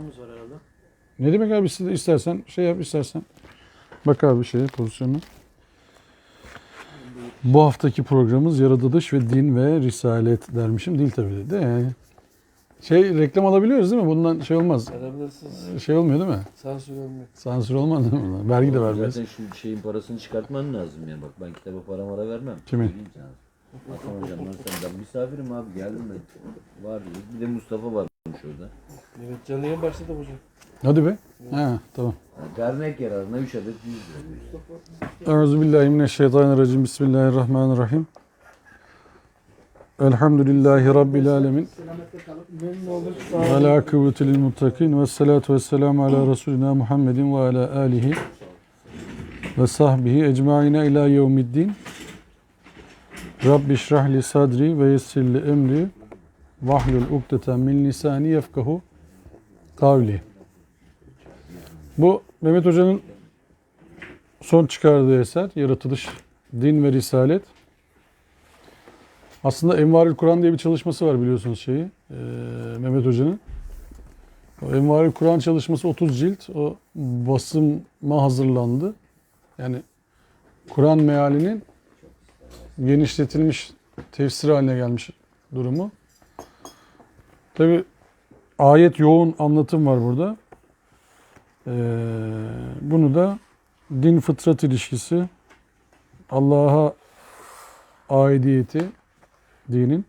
pozisyonumuz var herhalde. Ne demek abi, istersen şey yap, istersen. Bak abi pozisyonu. Bu haftaki programımız yaratılış ve din ve risalet dermişim. Dil tabii de yani. Reklam alabiliyoruz değil mi? Bundan şey olmaz. Alabilirsiniz. Şey olmuyor değil mi? Sansür olmuyor. Sansür olmaz değil mi? Vergi de vermeyiz. Zaten şu şeyin parasını çıkartman lazım ya. Bak ben kitaba para vermem. Kimin? Söyleyeyim sana. Hasan hocamdan sonra ben misafirim abi, geldim ben. Var dedi. Bir de Mustafa varmış orada. Evet, canlı yayın başladı hocam. Hadi be. Ha, tamam. Yani dernek yararına 3 adet 100 lira. Euzubillahimineşşeytanirracim. Bismillahirrahmanirrahim. Elhamdülillahi Rabbil alemin. Ve la kıvvete lil muttakin. Ve salatu ve selamu ala Resulina Muhammedin ve ala alihi ve sahbihi ecmaine ila yevmiddin. Rabbi şrah li sadri ve yessir li emri vahlul ukdeten min lisani yefkahu kavli. Bu Mehmet Hoca'nın son çıkardığı eser Yaratılış, Din ve Risalet. Aslında Envarül Kur'an diye bir çalışması var biliyorsunuz Mehmet Hoca'nın. O Envarül Kur'an çalışması 30 cilt. O basıma hazırlandı. Yani Kur'an mealinin genişletilmiş tefsir haline gelmiş durumu. Tabi ayet yoğun anlatım var burada. Bunu da din fıtrat ilişkisi, Allah'a aidiyeti, dinin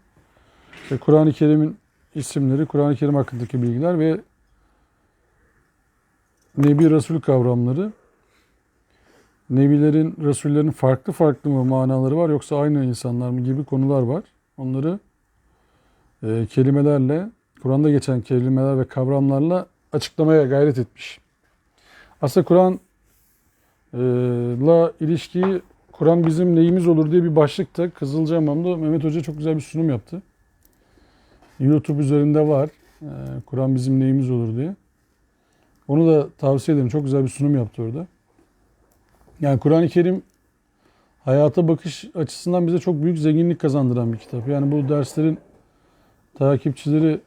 ve Kur'an-ı Kerim'in isimleri, Kur'an-ı Kerim hakkındaki bilgiler ve Nebi Resul kavramları, Nebilerin, Resullerin farklı mı manaları var yoksa aynı insanlar mı gibi konular var. Onları kelimelerle, Kur'an'da geçen kelimeler ve kavramlarla açıklamaya gayret etmiş. Aslında Kur'an'la ilişkiyi, Kur'an bizim neyimiz olur diye bir başlıkta Kızılcahamam'da Mehmet Hoca çok güzel bir sunum yaptı. YouTube üzerinde var. Kur'an bizim neyimiz olur diye. Onu da tavsiye ederim. Çok güzel bir sunum yaptı orada. Yani Kur'an-ı Kerim hayata bakış açısından bize çok büyük zenginlik kazandıran bir kitap. Yani bu derslerin takipçileri,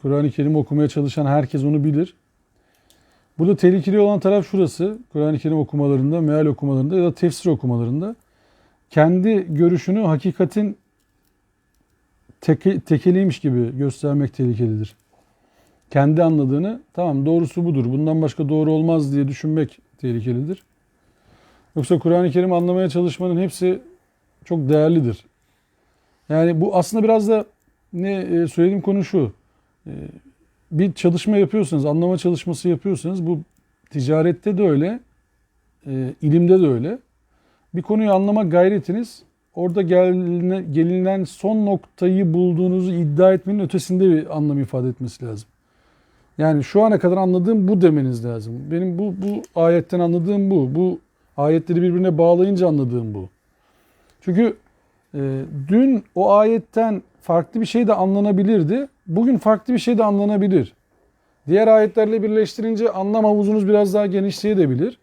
Kur'an-ı Kerim okumaya çalışan herkes onu bilir. Burada tehlikeli olan taraf şurası. Kur'an-ı Kerim okumalarında, meal okumalarında ya da tefsir okumalarında kendi görüşünü hakikatin tekeliymiş gibi göstermek tehlikelidir. Kendi anladığını, tamam doğrusu budur, bundan başka doğru olmaz diye düşünmek tehlikelidir. Yoksa Kur'an-ı Kerim anlamaya çalışmanın hepsi çok değerlidir. Yani bu aslında biraz da söylediğim konu şu. Bir çalışma yapıyorsanız, anlama çalışması yapıyorsanız, bu ticarette de öyle, ilimde de öyle. Bir konuyu anlama gayretiniz, orada gelinen son noktayı bulduğunuzu iddia etmenin ötesinde bir anlam ifade etmesi lazım. Yani şu ana kadar anladığım bu demeniz lazım. Benim bu ayetten anladığım bu. Bu ayetleri birbirine bağlayınca anladığım bu. Çünkü dün o ayetten farklı bir şey de anlanabilirdi. Bugün farklı bir şey de anlanabilir. Diğer ayetlerle birleştirince anlam havuzunuz biraz daha genişleyebilir.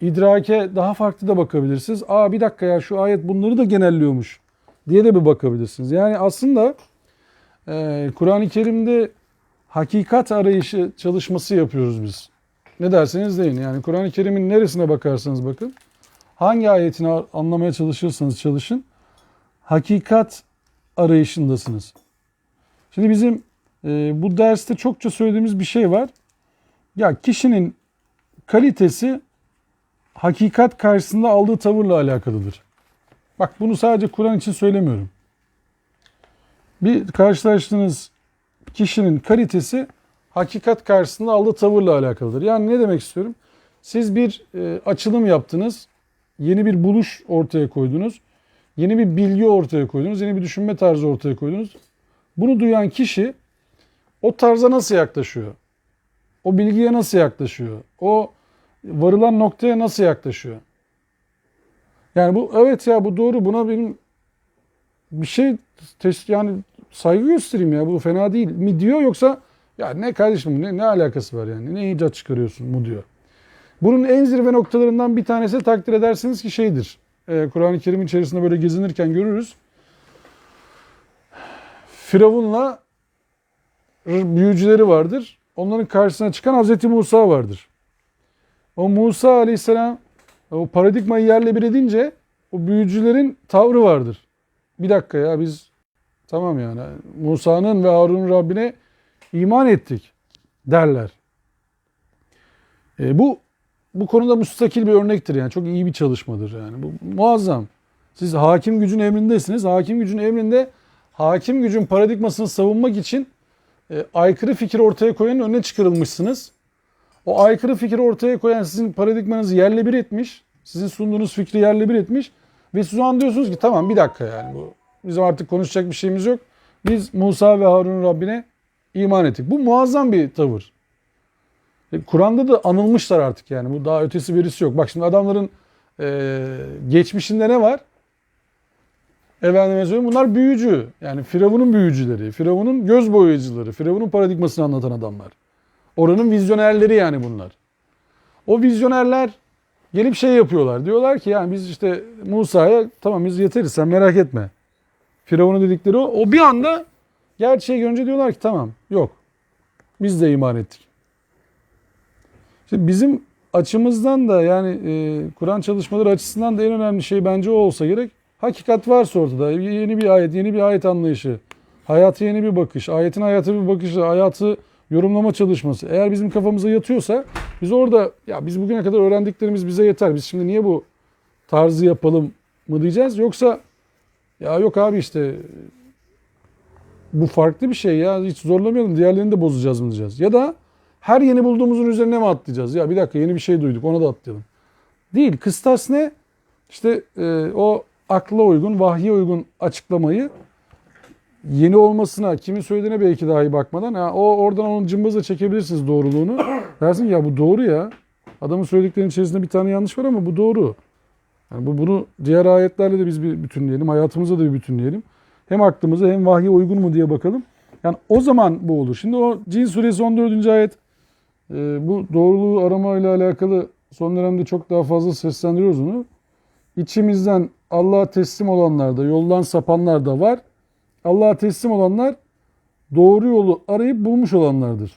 İdrake daha farklı da bakabilirsiniz. Bir dakika ya, şu ayet bunları da genelliyormuş diye de bir bakabilirsiniz. Yani aslında Kur'an-ı Kerim'de hakikat arayışı çalışması yapıyoruz biz. Ne derseniz deyin. Yani Kur'an-ı Kerim'in neresine bakarsanız bakın, hangi ayetini anlamaya çalışırsanız çalışın, hakikat arayışındasınız. Şimdi bizim bu derste çokça söylediğimiz bir şey var. Ya kişinin kalitesi hakikat karşısında aldığı tavırla alakalıdır. Bak, bunu sadece Kur'an için söylemiyorum. Bir karşılaştığınız kişinin kalitesi hakikat karşısında aldığı tavırla alakalıdır. Yani ne demek istiyorum? Siz bir açılım yaptınız, yeni bir buluş ortaya koydunuz, yeni bir bilgi ortaya koydunuz, yeni bir düşünme tarzı ortaya koydunuz. Bunu duyan kişi o tarza nasıl yaklaşıyor? O bilgiye nasıl yaklaşıyor? O varılan noktaya nasıl yaklaşıyor? Yani bu, evet ya bu doğru, buna benim bir şey yani saygı göstereyim ya, bu fena değil mi diyor, yoksa ya ne kardeşim, ne alakası var yani, ne icat çıkarıyorsun mu diyor. Bunun en zirve noktalarından bir tanesi, takdir edersiniz ki şeydir. Kur'an-ı Kerim içerisinde böyle gezinirken görürüz. Firavun'la büyücüleri vardır. onların karşısına çıkan Hazreti Musa vardır. O Musa aleyhisselam o paradigmayı yerle bir edince o büyücülerin tavrı vardır. Bir dakika ya biz tamam yani Musa'nın ve Harun'un Rabbine iman ettik derler. Bu konuda müstakil bir örnektir yani çok iyi bir çalışmadır yani bu muazzam. Siz hakim gücün emrindesiniz. Hakim gücün emrinde hakim gücün paradigmasını savunmak için aykırı fikir ortaya koyanın önüne çıkarılmışsınız. O aykırı fikir ortaya koyan sizin paradigmanızı yerle bir etmiş. Sizin sunduğunuz fikri yerle bir etmiş. Ve siz o an diyorsunuz ki tamam bir dakika yani bu bizim artık konuşacak bir şeyimiz yok. Biz Musa ve Harun'un Rabbine iman ettik. Bu muazzam bir tavır. Kur'an'da da anılmışlar artık yani. Bu daha ötesi birisi yok. Bak şimdi adamların geçmişinde ne var? Efendime söyleyeyim bunlar büyücü. Yani Firavun'un büyücüleri, Firavun'un göz boyayıcıları, Firavun'un paradigmasını anlatan adamlar. Oranın vizyonerleri yani bunlar. O vizyonerler gelip şey yapıyorlar. Diyorlar ki yani biz işte Musa'ya tamam biz yeteriz sen merak etme. Firavun'un dedikleri o. O bir anda gerçeği görünce diyorlar ki tamam yok. Biz de iman ettik. İşte bizim açımızdan da yani Kur'an çalışmaları açısından da en önemli şey bence o olsa gerek. Hakikat varsa ortada. Yeni bir ayet anlayışı. Hayata yeni bir bakış. Ayetin hayata bir bakışı. Hayatı yorumlama çalışması. Eğer bizim kafamıza yatıyorsa biz orada ya biz bugüne kadar öğrendiklerimiz bize yeter. Biz şimdi niye bu tarzı yapalım mı diyeceğiz? Yoksa ya yok abi işte bu farklı bir şey ya hiç zorlamayalım. Diğerlerini de bozacağız mı diyeceğiz. Ya da her yeni bulduğumuzun üzerine mi atlayacağız? Ya bir dakika yeni bir şey duyduk ona da atlayalım. Değil. Kıstas ne? İşte o akla uygun, vahye uygun açıklamayı yeni olmasına, kimin söylediğine belki dahi bakmadan oradan onun cımbızla çekebilirsiniz doğruluğunu. Dersin ki ya bu doğru ya. Adamın söylediklerinin içerisinde bir tane yanlış var ama bu doğru. Yani bunu diğer ayetlerle de biz bir bütünleyelim, hayatımıza da bir bütünleyelim. Hem aklımıza hem vahye uygun mu diye bakalım. Yani o zaman bu olur. Şimdi o Cin suresi 14. ayet bu doğruluğu aramayla alakalı son dönemde çok daha fazla seslendiriyoruz onu. İçimizden Allah'a teslim olanlar da, yoldan sapanlar da var. Allah'a teslim olanlar doğru yolu arayıp bulmuş olanlardır.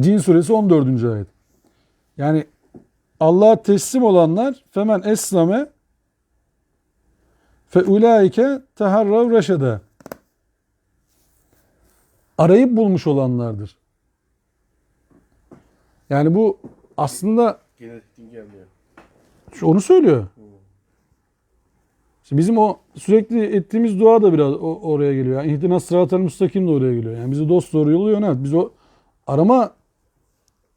Cin suresi 14. ayet. Yani Allah'a teslim olanlar femen eslame fe ulaike teharrav reşede. Arayıp bulmuş olanlardır. Yani bu aslında Genetikten gelmiyor. onu söylüyor. Şimdi bizim o sürekli ettiğimiz dua da biraz oraya geliyor. Yani İhdina sıratel müstakim de oraya geliyor. Yani bizi dost doğru yolu yönelt. Biz o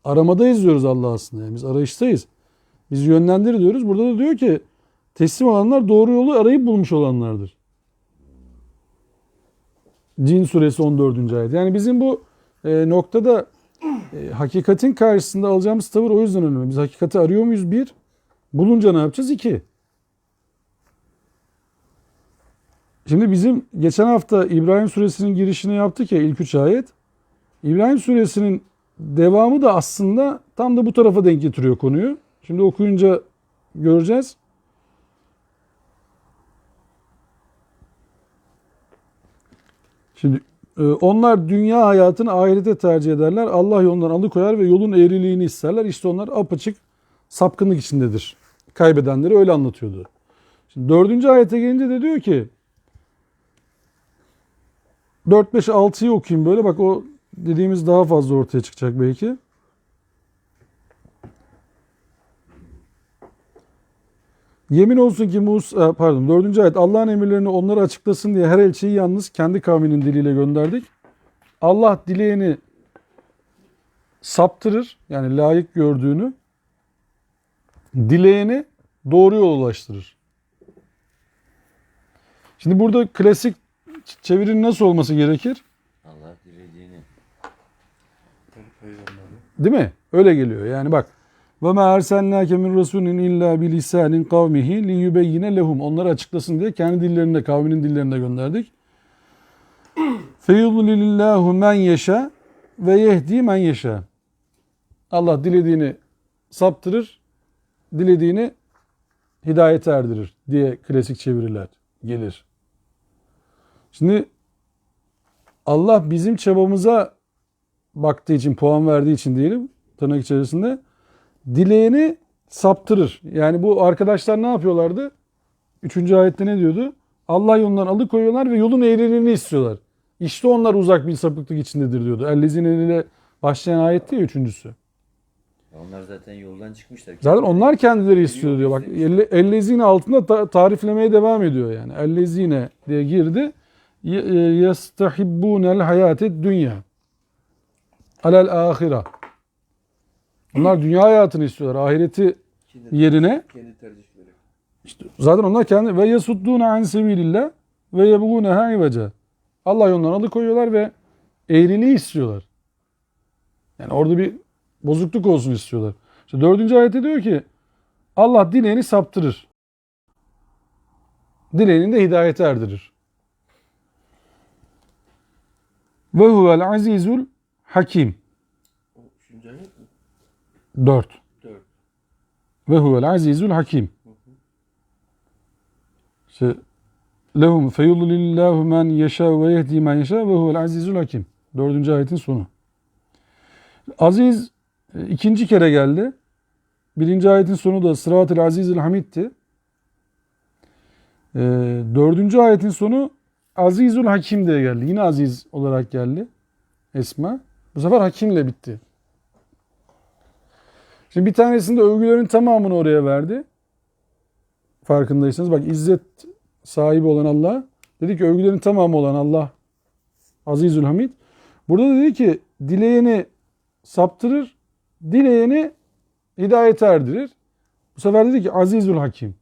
aramada izliyoruz Allah aslında. Yani biz arayıştayız. Biz yönlendir diyoruz. Burada da diyor ki teslim olanlar doğru yolu arayıp bulmuş olanlardır. Cin suresi 14. ayet. Yani bizim bu noktada hakikatin karşısında alacağımız tavır o yüzden önemli. Biz hakikati arıyor muyuz? Bir. Bulunca ne yapacağız? İki. Şimdi bizim geçen hafta İbrahim suresinin girişini yaptık ya ilk 3 ayet. İbrahim suresinin devamı da aslında tam da bu tarafa denk getiriyor konuyu. Şimdi okuyunca göreceğiz. Şimdi onlar dünya hayatını ahirete tercih ederler. Allah yolundan alıkoyar ve yolun eğriliğini isterler. İşte onlar apaçık sapkınlık içindedir. Kaybedenleri öyle anlatıyordu. Şimdi 4. ayete gelince de diyor ki 4, 5, 6'yı okuyayım böyle. Bak o dediğimiz daha fazla ortaya çıkacak belki. Yemin olsun ki Musa, 4. ayet Allah'ın emirlerini onlara açıklasın diye her elçiyi yalnız kendi kavminin diliyle gönderdik. Allah dileyeni saptırır yani layık gördüğünü, dileyeni doğru yola ulaştırır. Şimdi burada klasik çevirinin nasıl olması gerekir? Allah dilediğini. Değil mi? Öyle geliyor. Yani bak. وَمَا اَرْسَلْنَاكَ مِنْ رَسُولٍ اِلَّا بِلِسَانٍ قَوْمِهِ لِيُبَيِّنَ لَهُمْ Onları açıklasın diye kendi dillerinde, kavminin dillerinde gönderdik. فَيُضْلِلِ اللّٰهُ مَنْ يَشَى وَيَهْدِي مَنْ يَشَى Allah dilediğini saptırır, dilediğini hidayete erdirir diye klasik çeviriler gelir. Şimdi Allah bizim çabamıza baktığı için, puan verdiği için diyelim tırnak içerisinde dileyeni saptırır. Yani bu arkadaşlar ne yapıyorlardı? 3. ayette ne diyordu? Allah yolundan alıkoyuyorlar ve yolun eğriliğini istiyorlar. İşte onlar uzak bir sapıklık içindedir diyordu. Ellezine ile başlayan ayetti ya 3.'sü. Onlar zaten yoldan çıkmışlar. Zaten onlar kendileri istiyor diyor. Bak ellezine altında tariflemeye devam ediyor yani. Ellezine diye girdi. Yestahibbunel hayated dünya. Alel ahira. Onlar dünya hayatını istiyorlar. Ahireti yerine. Kendi tercihleri. İşte zaten onlar kendi ve yasudduna an sebilillah ve yebgunaha ivaca. Allah yolundan alıkoyuyorlar ve eğriliği istiyorlar. Yani orada bir bozukluk olsun istiyorlar. İşte 4. ayette diyor ki Allah dileyeni saptırır. Dileyeni de hidayete erdirir. Ve huvel azizul hakim. O 3. ayet mi? 4. 4. Ve huvel azizul hakim. İşte lehum feyudlillahu men yeşâ ve yehdi men yeşâ ve huvel azizul hakim. 4. ayetin sonu. Aziz 2. kere geldi. 1. ayetin sonu da Sırat-ül Azizül Hamid'ti. 4. ayetin sonu Azizül Hakim diye geldi. Yine aziz olarak geldi. Esma. Bu sefer hakimle bitti. Şimdi bir tanesinde övgülerin tamamını oraya verdi. Farkındaysanız bak izzet sahibi olan Allah. Dedi ki övgülerin tamamı olan Allah Azizül Hamid. Burada da dedi ki dileyeni saptırır, dileyeni hidayete erdirir. Bu sefer dedi ki Azizül Hakim.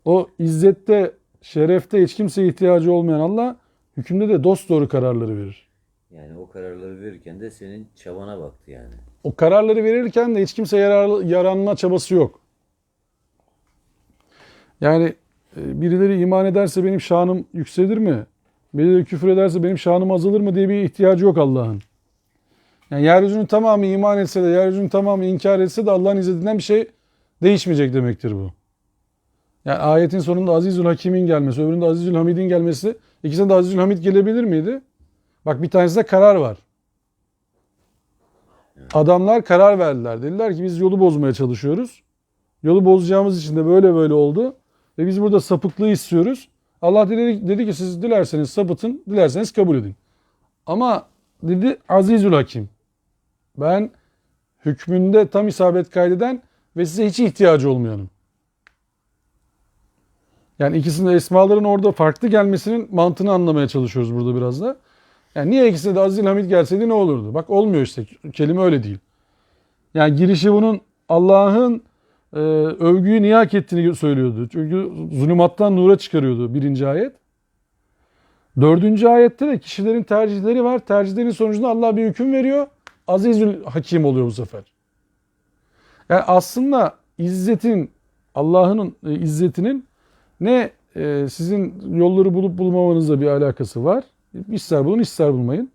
O izzette, şerefte hiç kimseye ihtiyacı olmayan Allah hükümde de dosdoğru kararları verir. Yani o kararları verirken de senin çabana baktı yani. O kararları verirken de hiç kimse yaranma çabası yok. Yani birileri iman ederse benim şanım yükselir mi? Birileri küfür ederse benim şanım azalır mı diye bir ihtiyacı yok Allah'ın. Yani yeryüzünün tamamı iman etse de yeryüzünün tamamı inkar etse de Allah'ın izzetinden bir şey değişmeyecek demektir bu. Yani ayetin sonunda Azizül Hakim'in gelmesi, öbüründe Azizül Hamid'in gelmesi, ikisinde de Azizül Hamid gelebilir miydi? Bak bir tanesinde karar var. Adamlar karar verdiler. Dediler ki biz yolu bozmaya çalışıyoruz. Yolu bozacağımız için de böyle böyle oldu. Ve biz burada sapıklığı istiyoruz. Allah dedi ki siz dilerseniz sapıtın, dilerseniz kabul edin. Ama dedi Azizül Hakim. Ben hükmünde tam isabet kaydeden ve size hiç ihtiyacı olmayanım. Yani ikisinin esmaların orada farklı gelmesinin mantığını anlamaya çalışıyoruz burada biraz da. Yani niye ikisinde de Azizül Hamid gelseydi ne olurdu? Bak olmuyor işte. Kelime öyle değil. Yani girişi bunun Allah'ın övgüyü niye hak ettiğini söylüyordu. Çünkü zulümattan nura çıkarıyordu 1. ayet. 4. ayette de kişilerin tercihleri var. Tercihlerin sonucunda Allah bir hüküm veriyor. Azizül Hakim oluyor bu sefer. Yani aslında izzetin, Allah'ın izzetinin ne sizin yolları bulup bulmamanızla bir alakası var. İster bulun ister bulmayın.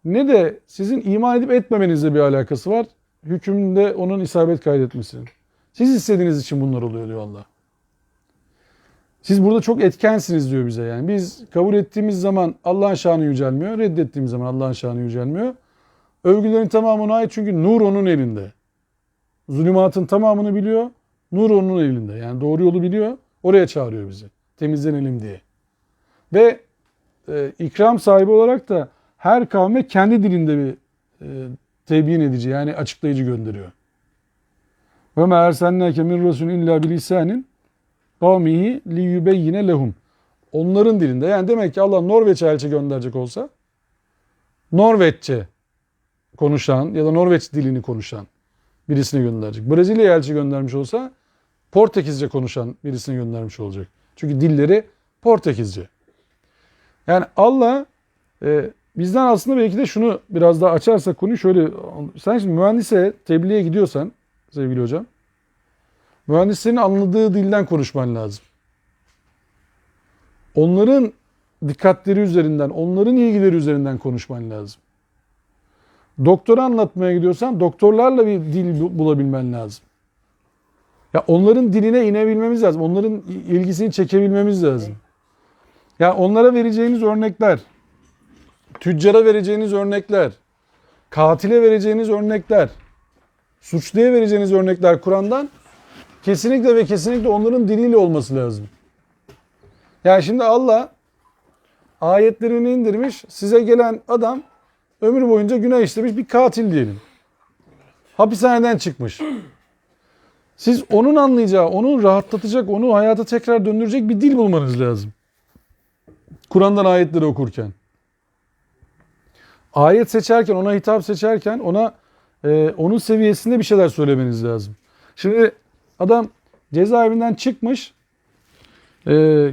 Ne de sizin iman edip etmemenizle bir alakası var. Hükümde onun isabet kaydetmesinin. Siz istediğiniz için bunlar oluyor diyor Allah. Siz burada çok etkensiniz diyor bize yani. Biz kabul ettiğimiz zaman Allah'ın şanı yücelmiyor. Reddettiğimiz zaman Allah'ın şanı yücelmiyor. Övgülerin tamamı ona ait çünkü nur onun elinde. Zulümatın tamamını biliyor. Nur onun elinde. Yani doğru yolu biliyor. Oraya çağırıyor bizi. Temizlenelim diye. Ve ikram sahibi olarak da her kavme kendi dilinde bir tebyin edici yani açıklayıcı gönderiyor. Ve ma ersennâke min rasûlin illâ bilisanin kavmihi liyubeyyine lehum. Onların dilinde. Yani demek ki Allah Norveç'e elçi gönderecek olsa Norveççe konuşan ya da Norveç dilini konuşan birisini gönderecek. Brezilya'ya elçi göndermiş olsa Portekizce konuşan birisini göndermiş olacak. Çünkü dilleri Portekizce. Yani Allah bizden aslında belki de şunu biraz daha açarsak konuyu şöyle. Sen şimdi mühendise tebliğe gidiyorsan sevgili hocam. Mühendislerin anladığı dilden konuşman lazım. Onların dikkatleri üzerinden, onların ilgileri üzerinden konuşman lazım. Doktora anlatmaya gidiyorsan doktorlarla bir dil bulabilmen lazım. Ya onların diline inebilmemiz lazım. Onların ilgisini çekebilmemiz lazım. Ya onlara vereceğiniz örnekler, tüccara vereceğiniz örnekler, katile vereceğiniz örnekler, suçluya vereceğiniz örnekler Kur'an'dan kesinlikle ve kesinlikle onların diliyle olması lazım. Yani şimdi Allah ayetlerini indirmiş, size gelen adam ömür boyunca günah işlemiş bir katil diyelim. Hapishaneden çıkmış. Siz onun anlayacağı, onu rahatlatacak, onu hayata tekrar döndürecek bir dil bulmanız lazım. Kur'an'dan ayetleri okurken. Ayet seçerken, ona hitap seçerken onun seviyesinde bir şeyler söylemeniz lazım. Şimdi adam cezaevinden çıkmış,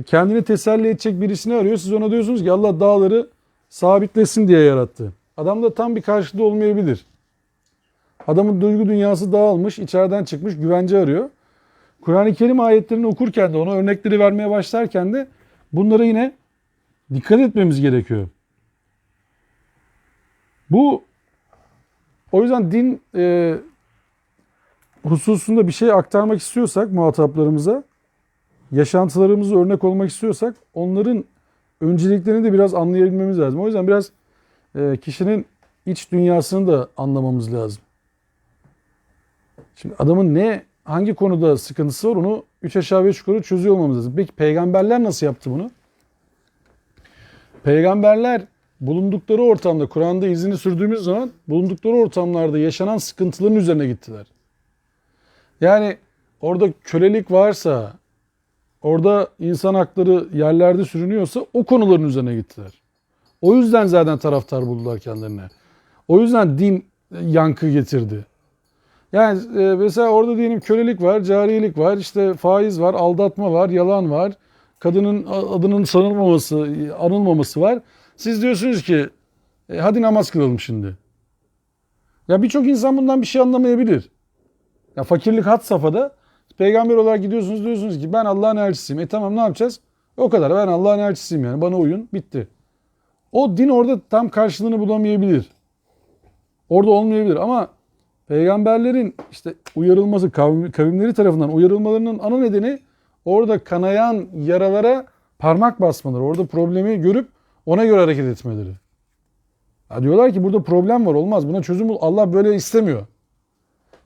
kendini teselli edecek birisini arıyor. Siz ona diyorsunuz ki Allah dağları sabitlesin diye yarattı. Adam da tam bir karşılığı olmayabilir. Adamın duygu dünyası dağılmış, içeriden çıkmış, güvence arıyor. Kur'an-ı Kerim ayetlerini okurken de, ona örnekleri vermeye başlarken de bunlara yine dikkat etmemiz gerekiyor. O yüzden din hususunda bir şey aktarmak istiyorsak muhataplarımıza, yaşantılarımıza örnek olmak istiyorsak onların önceliklerini de biraz anlayabilmemiz lazım. O yüzden biraz kişinin iç dünyasını da anlamamız lazım. Şimdi adamın hangi konuda sıkıntısı var onu 3 aşağı 5 yukarı çözüyor olmamız lazım. Peki peygamberler nasıl yaptı bunu? Peygamberler bulundukları ortamda, Kur'an'da izini sürdüğümüz zaman bulundukları ortamlarda yaşanan sıkıntıların üzerine gittiler. Yani orada kölelik varsa, orada insan hakları yerlerde sürünüyorsa o konuların üzerine gittiler. O yüzden zaten taraftar buldular kendilerine. O yüzden din yankı getirdi. Yani mesela orada diyelim kölelik var, cariyelik var, işte faiz var, aldatma var, yalan var, kadının adının anılmaması var. Siz diyorsunuz ki hadi namaz kılalım şimdi. Ya birçok insan bundan bir şey anlamayabilir. Ya fakirlik had safhada. Peygamber olarak gidiyorsunuz, diyorsunuz ki ben Allah'ın elçisiyim. Tamam, ne yapacağız? O kadar, ben Allah'ın elçisiyim yani, bana uyun, bitti. O din orada tam karşılığını bulamayabilir. Orada olmayabilir ama peygamberlerin işte uyarılması, kavimleri tarafından uyarılmalarının ana nedeni orada kanayan yaralara parmak basmaları. Orada problemi görüp ona göre hareket etmeleri. Ya diyorlar ki burada problem var, olmaz. Buna çözüm bul. Allah böyle istemiyor.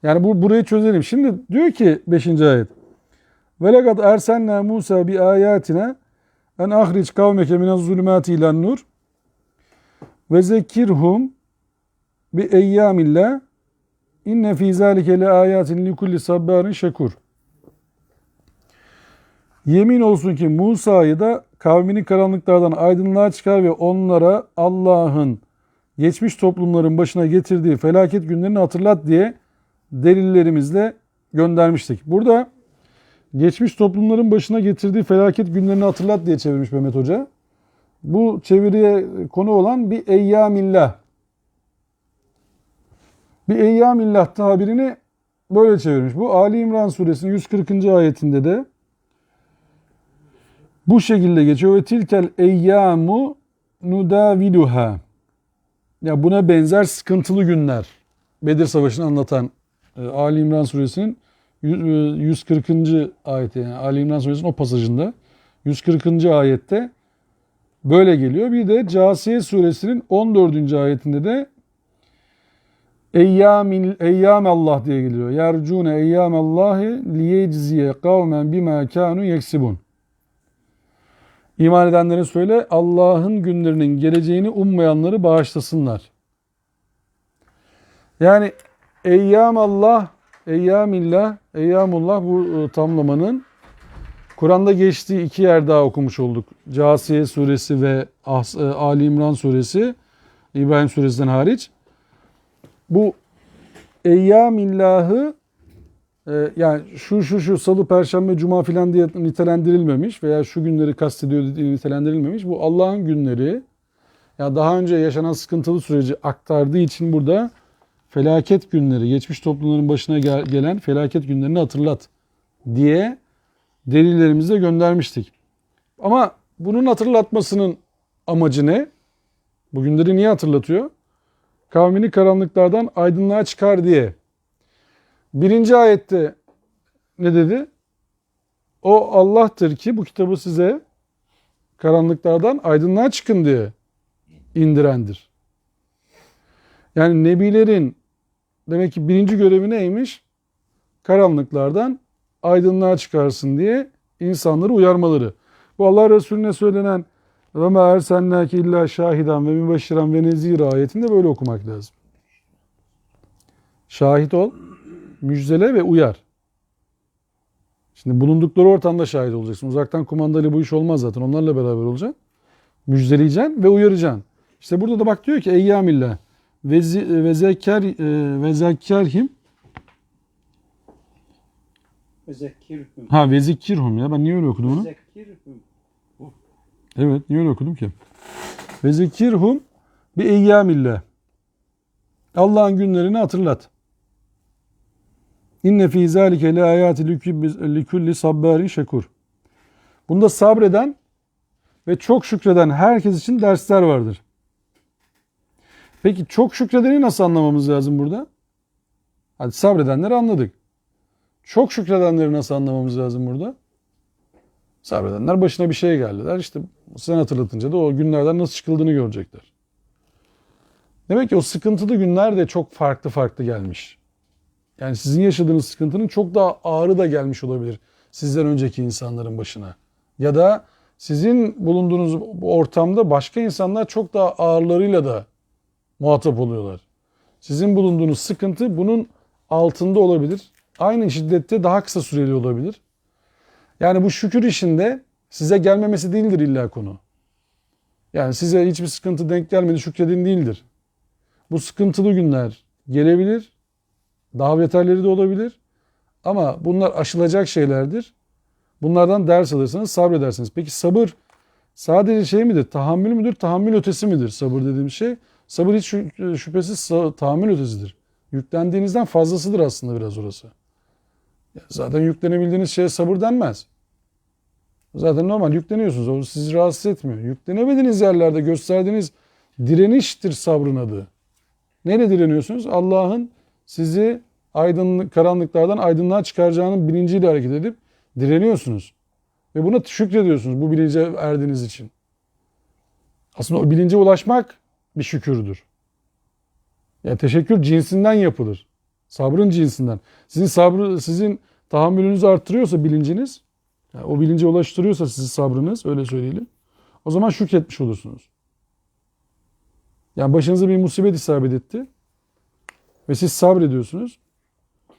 Yani burayı çözelim. Şimdi diyor ki 5. ayet. وَلَقَدْ اَرْسَلْنَا مُوسَى بِآيَاتِنَا اَنْ اَخْرِجْ قَوْمَكَ مِنَ الظُّلُمَاتِ اِلَى النُّورِ وَذَكِّرْهُمْ بِاَيَّامِ اللّٰهِ اِنَّ ف۪ي ذَٰلِكَ لَآيَاتٍ لِكُلِّ صَبَّارٍ شَكُورٍ. Yemin olsun ki Musa'yı da kavmini karanlıklardan aydınlığa çıkar ve onlara Allah'ın geçmiş toplumların başına getirdiği felaket günlerini hatırlat diye delillerimizle göndermiştik. Burada geçmiş toplumların başına getirdiği felaket günlerini hatırlat diye çevirmiş Mehmet Hoca. Bu çeviriye konu olan bir eyyamillah. Bir eyyamillah tabirini böyle çevirmiş. Bu Ali İmran suresinin 140. ayetinde de bu şekilde geçiyor. Ve tilkel eyyamu nudaviluha. Ya buna benzer sıkıntılı günler. Bedir Savaşı'nı anlatan Ali İmran suresinin 140. ayeti, yani Ali İmran suresinin o pasajında 140. ayette böyle geliyor. Bir de Câsiye suresinin 14. ayetinde de Eyyâm Allah diye geliyor. Yercûne eyyâm Allahi liyecziye kavmen bima kanu yeksibun. İman edenlere söyle, Allah'ın günlerinin geleceğini ummayanları bağışlasınlar. Yani eyyâmallah, eyyâmillah, eyyâmullah bu tamlamanın Kur'an'da geçtiği 2 yer daha okumuş olduk. Câsiye suresi ve Ali İmran suresi, İbrahim suresinden hariç. Bu eyyâmillahı yani şu salı, perşembe, cuma filan diye nitelendirilmemiş veya şu günleri kastediyor diye nitelendirilmemiş. Bu Allah'ın günleri. Ya daha önce yaşanan sıkıntılı süreci aktardığı için burada felaket günleri, geçmiş toplumların başına gelen felaket günlerini hatırlat diye delillerimize göndermiştik. Ama bunun hatırlatmasının amacı ne? Bu günleri niye hatırlatıyor? Kavmini karanlıklardan aydınlığa çıkar diye. 1. ayette ne dedi? O Allah'tır ki bu kitabı size karanlıklardan aydınlığa çıkın diye indirendir. Yani nebilerin demek ki birinci görevi neymiş? Karanlıklardan aydınlığa çıkarsın diye insanları uyarmaları. Bu Allah Resulüne söylenen ve ma ersennâke illa şahidan ve mübeşşiran ve nezîra ayetinde böyle okumak lazım. Şahit ol, müjdele ve uyar. Şimdi bulundukları ortamda şahit olacaksın. Uzaktan kumandayla bu iş olmaz zaten. Onlarla beraber olacaksın. Müjdeleyeceksin ve uyaracaksın. İşte burada da bak diyor ki eyyâmillah ve zekkerhim Zekirhum. ve zikirhum ya ben niye öyle okudum onu? Zekirhum. Evet niye öyle okudum ki? Ve zikirhum bi eyyâmillah. Allah'ın günlerini hatırlat. İnne fî zâlike le âyâti likulli sabbârin şekur. Bunda sabreden ve çok şükreden herkes için dersler vardır. Peki çok şükredeni nasıl anlamamız lazım burada? Hadi sabredenleri anladık. Çok şükredenleri nasıl anlamamız lazım burada? Sabredenler başına bir şey geldiler. İşte sen hatırlatınca da o günlerden nasıl çıkıldığını görecekler. Demek ki o sıkıntılı günler de çok farklı gelmiş. Yani sizin yaşadığınız sıkıntının çok daha ağırı da gelmiş olabilir sizden önceki insanların başına. Ya da sizin bulunduğunuz ortamda başka insanlar çok daha ağırlarıyla da muhatap oluyorlar. Sizin bulunduğunuz sıkıntı bunun altında olabilir. Aynı şiddette daha kısa süreli olabilir. Yani bu şükür işinde size gelmemesi değildir illa konu. Yani size hiçbir sıkıntı denk gelmedi şükredin değildir. Bu sıkıntılı günler gelebilir. Daha beterleri de olabilir. Ama bunlar aşılacak şeylerdir. Bunlardan ders alırsanız sabredersiniz. Peki sabır sadece şey midir? Tahammül müdür? Tahammül ötesi midir sabır dediğim şey? Sabır hiç şüphesiz tahammül ötesidir. Yüklendiğinizden fazlasıdır aslında biraz orası. Zaten yüklenebildiğiniz şeye sabır denmez. Zaten normal yükleniyorsunuz. O sizi rahatsız etmiyor. Yüklenemediğiniz yerlerde gösterdiğiniz direniştir sabrın adı. Neyle direniyorsunuz? Allah'ın sizi karanlıklardan aydınlığa çıkaracağının bilinciyle hareket edip direniyorsunuz. Ve buna şükrediyorsunuz bu bilince erdiğiniz için. Aslında o bilince ulaşmak bir şükürdür. Yani teşekkür cinsinden yapılır. Sabrın cinsinden. Sizin tahammülünüzü arttırıyorsa bilinciniz, yani o bilince ulaştırıyorsa sizi sabrınız, öyle söyleyelim. O zaman şükretmiş olursunuz. Yani başınıza bir musibet isabet etti. Ve siz sabrediyorsunuz.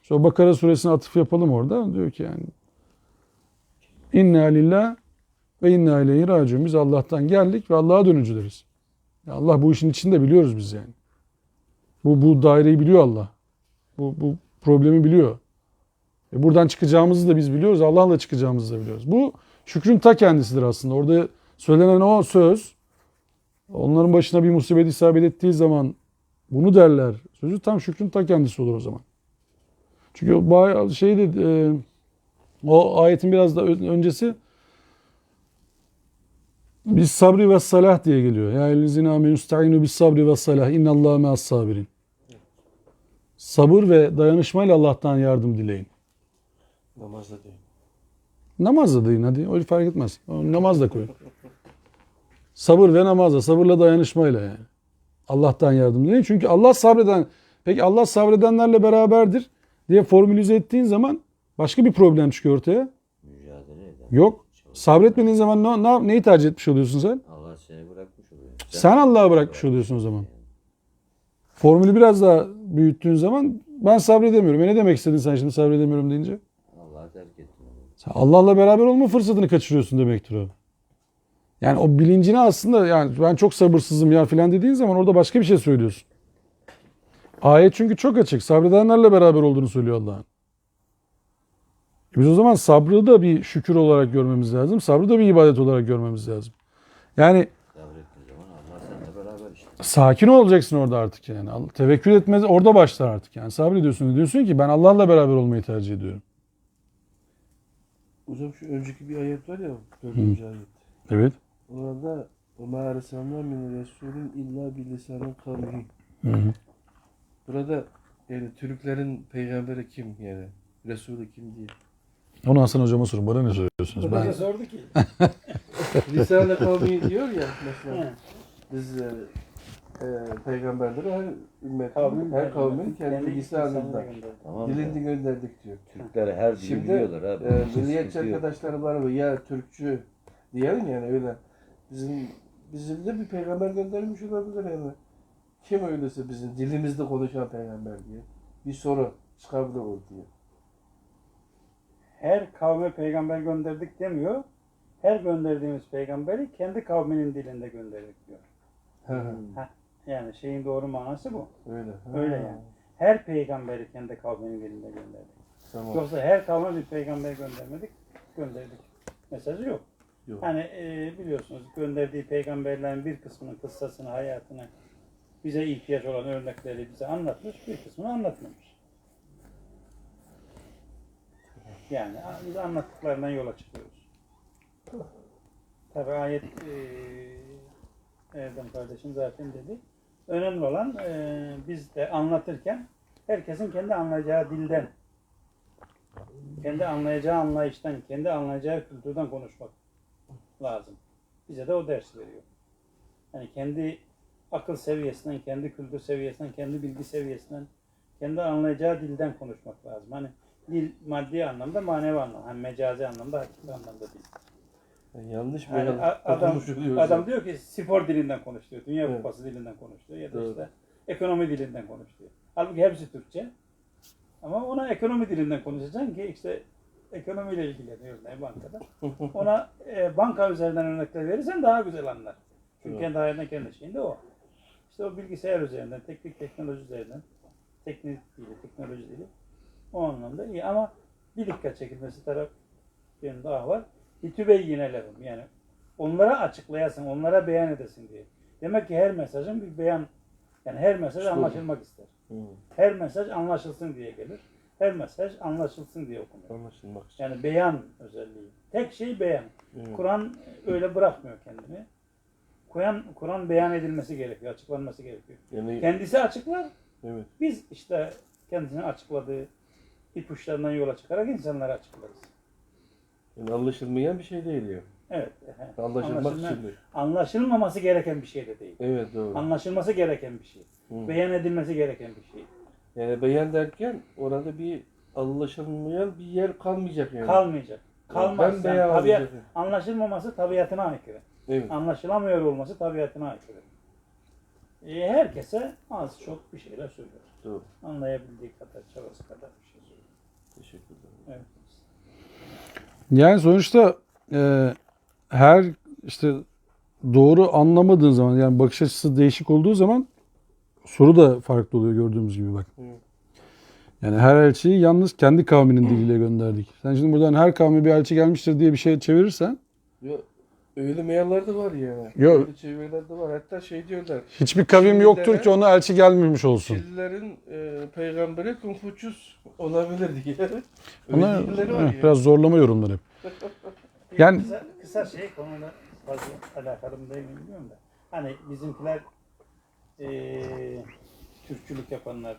İşte o Bakara suresine atıf yapalım orada. Diyor ki yani İnna lillah ve inna ileyhi raciun. Biz Allah'tan geldik ve Allah'a dönücüleriz. Yani Allah bu işin içinde biliyoruz biz yani. Bu daireyi biliyor Allah. Bu problemi biliyor. Buradan çıkacağımızı da biz biliyoruz. Allah'la çıkacağımızı da biliyoruz. Bu şükrün ta kendisidir aslında. Orada söylenen o söz onların başına bir musibet isabet ettiği zaman bunu derler. Sözü tam şükrün ta kendisi olur o zaman. Çünkü o ayetin biraz da öncesi bis sabri ve salah diye geliyor. Ya ellezine amenu ista'inu bis sabri ve salah innallâhe me'as sabirin. Sabır ve dayanışmayla Allah'tan yardım dileyin. Namazda değil. Namaz da deyin hadi. O fark etmez. Namaz da koyun. Sabır ve namazla, sabırla dayanışmayla yani. Allah'tan yardım dileyin. Çünkü Allah sabredenlerle beraberdir diye formülize ettiğin zaman başka bir problem çıkıyor ortaya. Mücadele eden. Yok. Sabretmediğin zaman neyi tercih etmiş oluyorsun sen? Allah seni bırakmış oluyor. Sen Allah'ı bırakmış oluyorsun o zaman. Formülü biraz daha büyüttüğün zaman ben sabredemiyorum. Ne demek istedin sen şimdi sabredemiyorum deyince? Allah'ı terk ettin. Sen Allah'la beraber olma fırsatını kaçırıyorsun demektir o. Yani o bilincini aslında yani ben çok sabırsızım ya filan dediğin zaman orada başka bir şey söylüyorsun. Ayet çünkü çok açık. Sabredenlerle beraber olduğunu söylüyor Allah'ın. Biz o zaman sabrı da bir şükür olarak görmemiz lazım. Sabrı da bir ibadet olarak görmemiz lazım. Yani Sabrettiğin zaman Allah seninle beraber işte. sakin olacaksın orada artık yani. Tevekkül etmez orada başlar artık yani. Sabrediyorsun diyorsun ki ben Allah'la beraber olmayı tercih ediyorum. Hocam şu önceki bir ayet var ya, 4. ayet. Evet. Orada وَمَا اَرْسَلْنَا مِنْ رَسُولٍ اِلَّا بِلِسَانٍ قَوْمِهِ. Burada yani Türklerin peygamberi kim yani? Resulü kim diye. Onu Hasan hocama sorun. Bana ne söylüyorsunuz? Ben sordu ki. Lisan-ı kavmi diyor ya mesela. Biz peygamberleri her ümmetin, Kavmin her kavmin kendi kendi lisanında. insanına gönderdi. Tamam mı? Dilini gönderdik diyor. Türkler her dili Şimdi biliyorlar abi. milliyetçi Sıkıntı yok. arkadaşlarım var mı? Ya Türkçü diyelim yani öyle. Bizim de bir peygamber göndermiş olabilir yani. Kim öyleyse bizim dilimizde konuşan peygamber diye. Bir soru çıkabilir ortaya. Her kavme peygamber gönderdik demiyor. Her gönderdiğimiz peygamberi kendi kavminin dilinde gönderdik diyor. Hı hı. Yani şeyin doğru manası bu. Öyle. Öyle yani. Her peygamberi kendi kavminin dilinde gönderdik. Tamam. Yoksa her kavme bir peygamber gönderdik mesajı yok. Yok. Hani biliyorsunuz gönderdiği peygamberlerin bir kısmının kıssasını, hayatını, bize ihtiyaç olan örnekleri bize anlatmış, bir kısmını anlatmamış. Yani biz anlattıklarından yola çıkıyoruz. Tabi ayet Erdem kardeşim zaten dedi. Önemli olan biz de anlatırken herkesin kendi anlayacağı dilden, kendi anlayacağı anlayıştan, kendi anlayacağı kültürden konuşmak lazım. Bize de o ders veriyor. Yani kendi akıl seviyesinden, kendi kültür seviyesinden, kendi bilgi seviyesinden, kendi anlayacağı dilden konuşmak lazım. Hani dil maddi anlamda, manevi anlamda, hani mecazi anlamda, hakiki anlamda değil. Yani yanlış bir Yani adam adam diyor ki spor dilinden konuş diyor, Dünya Evet. Kupası dilinden konuş diyor ya da Doğru. işte ekonomi dilinden konuş diyor. Halbuki hepsi Türkçe. Ama ona ekonomi dilinden konuşacaksın ki işte ekonomiyle ilgileniyor örneğin bankada. Ona banka üzerinden örnekler verirsen daha güzel anlar. Çünkü Evet. kendi hayatında kendi şeyinde o. İşte o bilgisayar üzerinden, teknoloji üzerinden, teknoloji dili o anlamda iyi ama bir dikkat çekilmesi taraf benim daha var. Litübeyyinelerim yani onlara açıklayasın, onlara beyan edesin diye. Demek ki her mesajın bir beyan, yani her mesaj İşte anlaşılmak ister. Hı. Her mesaj anlaşılsın diye gelir. Her mesaj anlaşılsın diye okunur. Anlaşılmak için. Yani beyan özelliği. Tek şey beyan. Evet. Kur'an öyle bırakmıyor kendini. Kur'an beyan edilmesi gerekiyor, açıklanması gerekiyor. Yani Kendisi açıklar, evet. biz işte kendisinin açıkladığı ipuçlarından yola çıkarak insanlara açıklarız. Yani anlaşılmayan bir şey değil ya. Evet. Anlaşılmak için değil. Anlaşılmaması gereken bir şey de değil. Evet doğru. Anlaşılması gereken bir şey. Hı. Beyan edilmesi gereken bir şey. Yani beyan derken orada bir anlaşılmayan bir yer kalmayacak yani. Kalmayacak. Kalmaz. Ben beyan tabiat, olacak. anlaşılmaması tabiatına aykırı. Evet. Anlaşılamıyor olması tabiatına aykırı. Herkese az çok bir şeyler söylüyor. Doğru. Anlayabildiği kadar, çabası kadar bir şey söylüyor. Teşekkür ederim. Evet. Yani sonuçta her işte doğru anlamadığın zaman yani bakış açısı değişik olduğu zaman soru da farklı oluyor gördüğümüz gibi bak. Hı. Yani her elçiyi yalnız kendi kavminin diliyle gönderdik. Sen şimdi buradan her kavme bir elçi gelmiştir diye bir şey çevirirsen Yo, öyle meyaller de var yani. Yo. Öyle çeviriler de var. Hatta şey diyorlar. hiçbir kavim Çinlilere- yoktur ki ona elçi gelmemiş olsun. Çinlilerin peygamberi Konfüçyüs olabilir diye. Öyle Bunlar bilgileri var ya. biraz zorlama yorumlar hep. Yani- kısa şey konuyla fazla alakalı mı değil mi bilmiyorum da. Hani bizimkiler Türkçülük yapanlar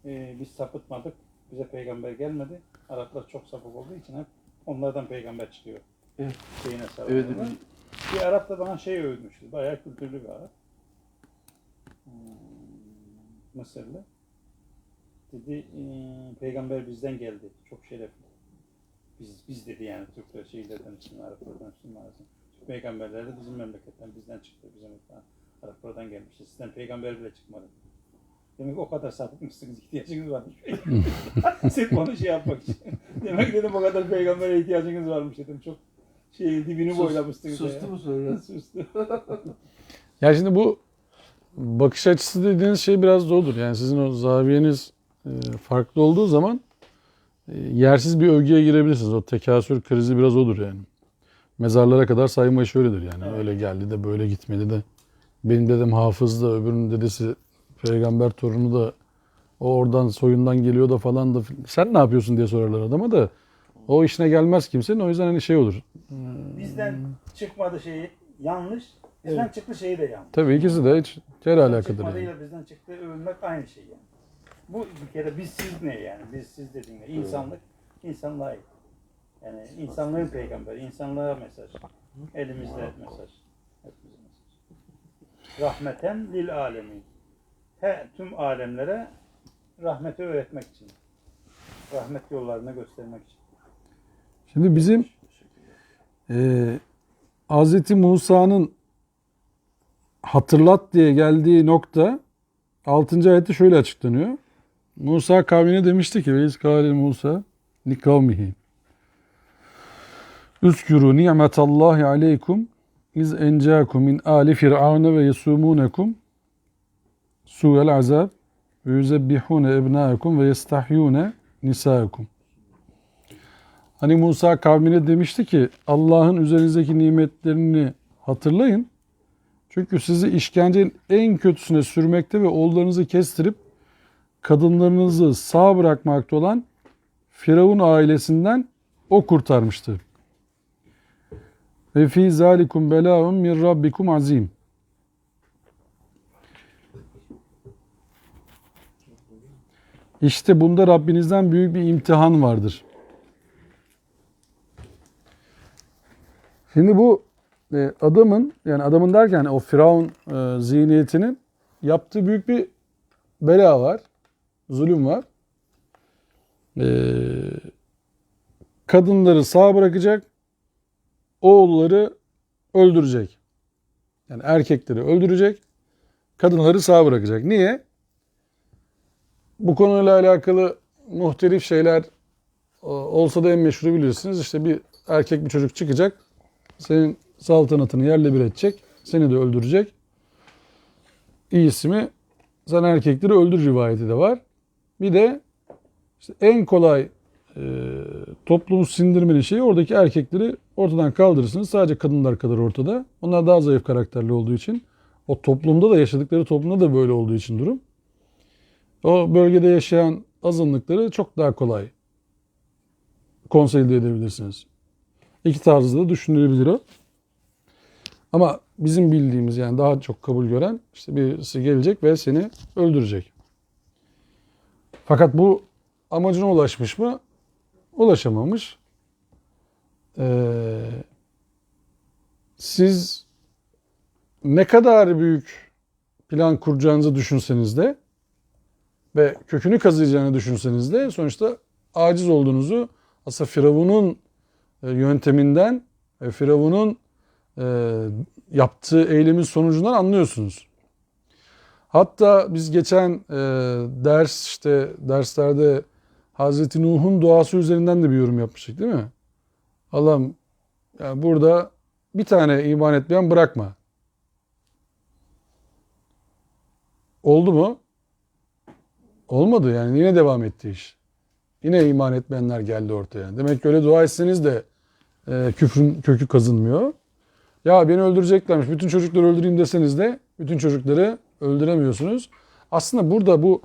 biz sapıtmadık. Bize peygamber gelmedi. Araplar çok sapık olduğu için hep onlardan peygamber çıkıyor. Evet. Şeyine Evet. savunuyorlar. Bir Arap da bana şey övmüştü. Bayağı kültürlü bir Arap. Mısırlı. Dedi peygamber bizden geldi. Çok şerefli. Biz dedi yani Türkler şeylerden için, Araplardan için lazım. Peygamberler de bizim memleketten bizden çıktı. Bizim Araplardan gelmişti. Sizden peygamber bile çıkmadı. Demek ki o kadar sapıkmışsınız, ihtiyacınız varmış. Sırf onu şey yapmak için. Demek dedim o kadar peygambere ihtiyacınız varmış dedim. Çok şeyin dibini boylamışsınız. Sustu mu sonra? Sustu. Ya şimdi bu bakış açısı dediğiniz şey biraz da odur. Yani sizin o zaviyeniz farklı olduğu zaman yersiz bir övgüye girebilirsiniz. O tekasür krizi biraz odur yani. Mezarlara kadar sayma işi öyledir yani. Evet. Öyle geldi de böyle gitmedi de. Benim dedem hafız da öbürünün dedesi peygamber torunu da o oradan soyundan geliyor da falan da sen ne yapıyorsun diye sorarlar adama da o işine gelmez kimsenin. O yüzden hani şey olur. Bizden çıkmadı şeyi yanlış. Bizden çıktı şeyi de yanlış. Tabii ikisi de hiç alakadır yani. Çıkmadığıyla bizden çıktığı övünmek aynı şey yani. Bu bir kere biz siz ne yani? Biz siz dediğin ne? İnsanlık, insanlığa ait. Yani insanlığın peygamberi, insanlığa mesaj. Elimizde mesaj. Hepimize mesaj. rahmeten lil alemin. Tüm alemlere rahmeti öğretmek için. Rahmet yollarını göstermek için. Şimdi bizim Hz. Musa'nın hatırlat diye geldiği nokta 6. ayette şöyle açıklanıyor. Musa kavmine demişti ki ve izkâle Musa li kavmihi Üskürü ni'metallahi aleykum iz encâkum min âli fir'aune ve yesûmûnekum su'el azab ve yüzebbihûne ebnâekum ve yestahyûne nisâekum. Hani Musa kavmine demişti ki Allah'ın üzerinizdeki nimetlerini hatırlayın. Çünkü sizi işkencenin en kötüsüne sürmekte ve oğullarınızı kestirip kadınlarınızı sağ bırakmakta olan Firavun ailesinden o kurtarmıştı. Ve fî zâlikum belâun min rabbikum azîm. İşte bunda Rabbinizden büyük bir imtihan vardır. Şimdi bu adamın, yani adamın derken o Firavun zihniyetinin yaptığı büyük bir bela var. Zulüm var. Kadınları sağ bırakacak, oğulları öldürecek. Yani erkekleri öldürecek, kadınları sağ bırakacak. Niye? Bu konuyla alakalı muhtelif şeyler olsa da en meşhuru bilirsiniz. İşte bir erkek bir çocuk çıkacak, senin saltanatını yerle bir edecek, seni de öldürecek. İyisi mi? Sen erkekleri öldür rivayeti de var. Bir de işte en kolay toplumu sindirmenin şeyi oradaki erkekleri ortadan kaldırırsınız. Sadece kadınlar kalır ortada. Onlar daha zayıf karakterli olduğu için. O toplumda da yaşadıkları toplumda da böyle olduğu için durum. O bölgede yaşayan azınlıkları çok daha kolay konsolide edebilirsiniz. İki tarzda da düşünülebilir o. Ama bizim bildiğimiz yani daha çok kabul gören işte birisi gelecek ve seni öldürecek. Fakat bu amacına ulaşmış mı? Ulaşamamış. Siz ne kadar büyük plan kuracağınızı düşünseniz de ve kökünü kazıyacağını düşünseniz de sonuçta aciz olduğunuzu aslında Firavun'un yönteminden ve Firavun'un yaptığı eylemin sonucundan anlıyorsunuz. Hatta biz geçen derslerde Hazreti Nuh'un duası üzerinden de bir yorum yapmıştık değil mi? Allah'ım yani burada bir tane iman etmeyen bırakma. Oldu mu? Olmadı yani yine devam etti iş. Yine iman etmeyenler geldi ortaya. Demek ki öyle dua etseniz de küfrün kökü kazınmıyor. Ya beni öldüreceklermiş, bütün çocukları öldüreyim deseniz de bütün çocukları öldüremiyorsunuz. Aslında burada bu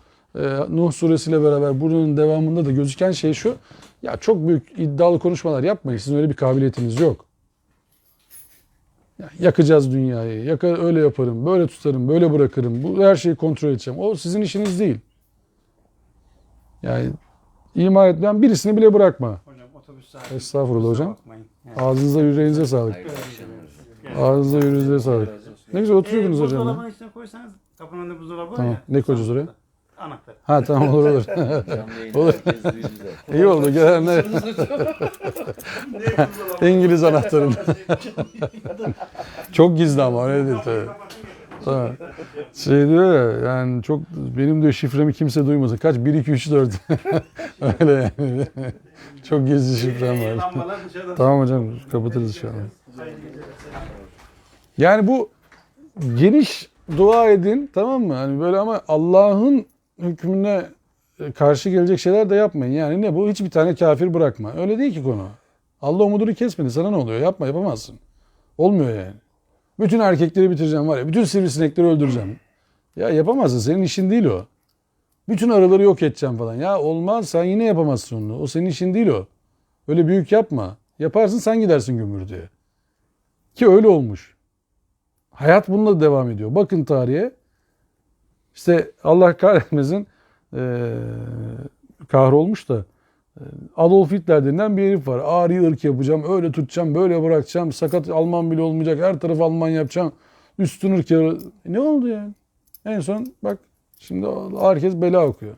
Nuh suresiyle beraber bunun devamında da gözüken şey şu. Ya çok büyük iddialı konuşmalar yapmayın. Sizin öyle bir kabiliyetiniz yok. Ya yakacağız dünyayı. Öyle yaparım, böyle tutarım, böyle bırakırım. Bu her şeyi kontrol edeceğim. O sizin işiniz değil. Yani iman etmeyen birisini bile bırakma. Hocam otobüs saati. Estağfurullah hocam. Bakmayın. Ağzınıza yüreğinize sağlık. Hayırlı akşamlar. Ağzınıza yüreğinize sağlık. Ne güzel oturuyordunuz hocam. ya. Buzdolabının içine koysanız kapının önünde buzdolabı var Tamam. ya. Ne koyacağız oraya? Anahtar. Ha tamam olur olur. Canlı yayında Olur. herkes duydu zaten. İyi oldu. Gelenler İngiliz anahtarı. Çok gizli ama öyle değil tabii. Tamam. Şey diyor ya yani çok benim diyor şifremi kimse duymasın. Kaç? 1 2 3 4. Öyle yani. Çok gizli şifrem var. Lambalar dışarıdan. Tamam hocam kapatırız şu an. Yani bu geniş dua edin tamam mı? Hani böyle ama Allah'ın hükmüne karşı gelecek şeyler de yapmayın. Yani ne bu? Hiçbir tane kafir bırakma. Öyle değil ki konu. Allah umudunu kesmedi. Sana ne oluyor? Yapma yapamazsın. Olmuyor yani. Bütün erkekleri bitireceğim var ya. Bütün sivrisinekleri öldüreceğim. Ya yapamazsın. Senin işin değil o. Bütün arıları yok edeceğim falan. Ya olmaz. Sen yine yapamazsın onu. O senin işin değil o. Öyle büyük yapma. Yaparsın sen gidersin gümbürtüye. Ki öyle olmuş. Hayat bununla devam ediyor. Bakın tarihe. İşte Allah kahretmesin kahrolmuş da Adolf Hitler denilen bir herif var. Ari ırk yapacağım, öyle tutacağım, böyle bırakacağım. Sakat Alman bile olmayacak, her tarafı Alman yapacağım. üstün ırk ya. Ne oldu yani? En son bak şimdi herkes bela okuyor.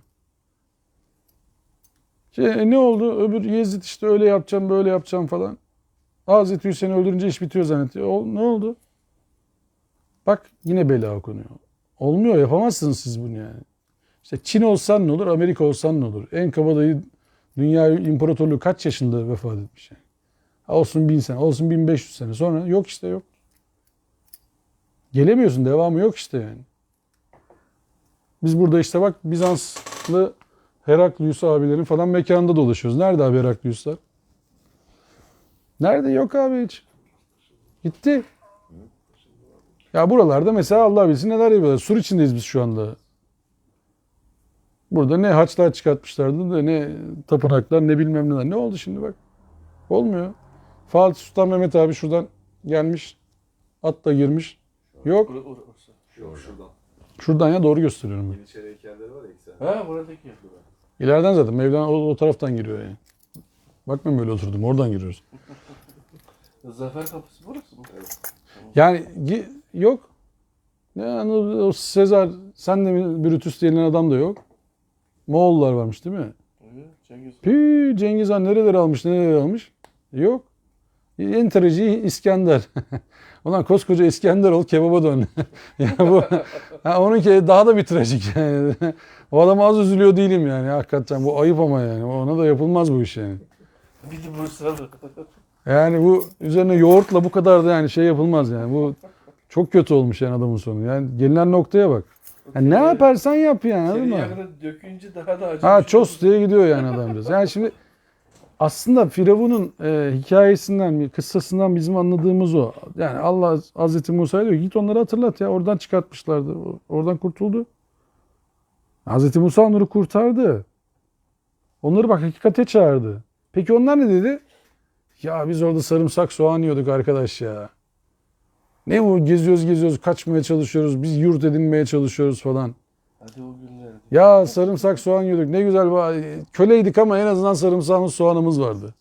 Ne oldu? Öbür Yezid işte öyle yapacağım böyle yapacağım falan. Hazreti Hüseyin'i öldürünce iş bitiyor zannediyor. Ne oldu? Bak yine bela okunuyor. Olmuyor, yapamazsınız siz bunu yani. İşte Çin olsan ne olur, Amerika olsan ne olur? En kabadayı dünya imparatorluğu kaç yaşında vefat etmiş yani? Olsun 1000 sene, olsun 1500 sene. Sonra yok işte yok. Gelemiyorsun, devamı yok işte yani. Biz burada işte bak Bizanslı Heraklius abilerin falan mekanında dolaşıyoruz. Nerede abi Herakliuslar? Nerede? Yok abi hiç. Gitti. Ya buralarda mesela Allah bilsin neler yapıyorlar. Sur içindeyiz biz şu anda. Burada ne haçlar çıkartmışlardı da ne tapınaklar ne bilmem neler. Ne oldu şimdi bak. Olmuyor. Fatih Sultan Mehmet abi şuradan gelmiş. Atla girmiş. Yok. Yok şuradan. Şuradan ya doğru gösteriyorum ben. Yeniçeri heykelleri var ya ikisi. Ha buradaki. İleriden zaten Mevlana o taraftan giriyor yani. Bak ben böyle oturdum. Oradan giriyoruz. Zafer kapısı burası mı? Evet. Yani yok. Yani o Sezar, sen de mi Brutus denilen adam da yok. Moğollar varmış değil mi? Evet, Cengiz. Cengiz Han nereleri almış, nereleri almış? Yok. En tercihi İskender. Ulan koskoca İskender ol, kebaba dön. Ya bu, onunki daha da bir trajik yani. O adama az üzülüyor değilim yani hakikaten. Bu ayıp ama yani. Ona da yapılmaz bu iş yani. Bir de Bursalı. Yani bu üzerine yoğurtla bu kadar da yani şey yapılmaz yani. Bu çok kötü olmuş yani adamın sonu. Yani gelinen noktaya bak. Yani ne yaparsan yap yani anladın mı? Tereyağını dökünce daha da acı. Ha ços diye gidiyor yani adamcağız. Yani şimdi aslında Firavun'un hikayesinden, kıssasından bizim anladığımız o. Yani Allah Hazreti Musa'ya diyor git onları hatırlat ya. Oradan çıkartmışlardı. Oradan kurtuldu. Hazreti Musa onları kurtardı. Onları bak hakikate çağırdı. Peki onlar ne dedi? Ya biz orada sarımsak soğan yiyorduk arkadaş ya. Ne bu geziyoruz kaçmaya çalışıyoruz. Biz yurt edinmeye çalışıyoruz falan. Hadi o günler. Ya sarımsak soğan yiyorduk ne güzel. Köleydik ama en azından sarımsağımız soğanımız vardı.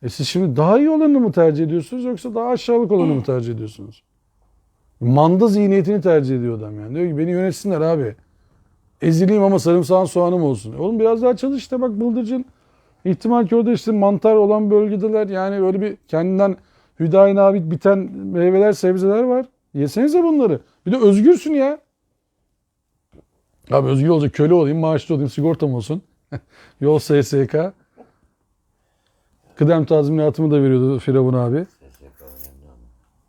Siz şimdi daha iyi olanı mı tercih ediyorsunuz yoksa daha aşağılık olanı mı tercih ediyorsunuz? Manda zihniyetini tercih ediyor adam yani. Diyor ki beni yönetsinler abi. Ezileyim ama sarımsağın soğanım olsun. Oğlum biraz daha çalış işte bak bıldırcın. İhtimal ki orada işte mantar olan bölgedeler. Yani öyle bir kendinden hüdayi biten meyveler, sebzeler var. Yesenize bunları. Bir de özgürsün ya. Abi özgür olacak köle olayım, maaşlı olayım, sigortam olsun. Yol SSK. Kıdem tazminatımı da veriyordu Firavun abi.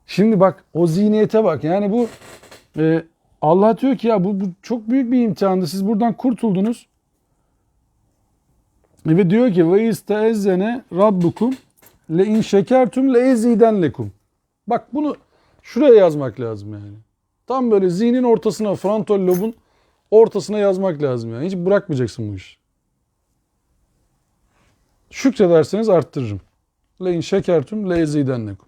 Şimdi bak o zihniyete bak. Yani bu Allah diyor ki ya bu çok büyük bir imtihandı. Siz buradan kurtuldunuz. Ve diyor ki ve isteezzene rabbukum le in şekertum le eziden lekum. Bak bunu şuraya yazmak lazım yani. Tam böyle zihnin ortasına, frontal lobun ortasına yazmak lazım yani. Hiç bırakmayacaksın bu işi. Şükrederseniz arttırırım. Le in şekertum le eziden lekum.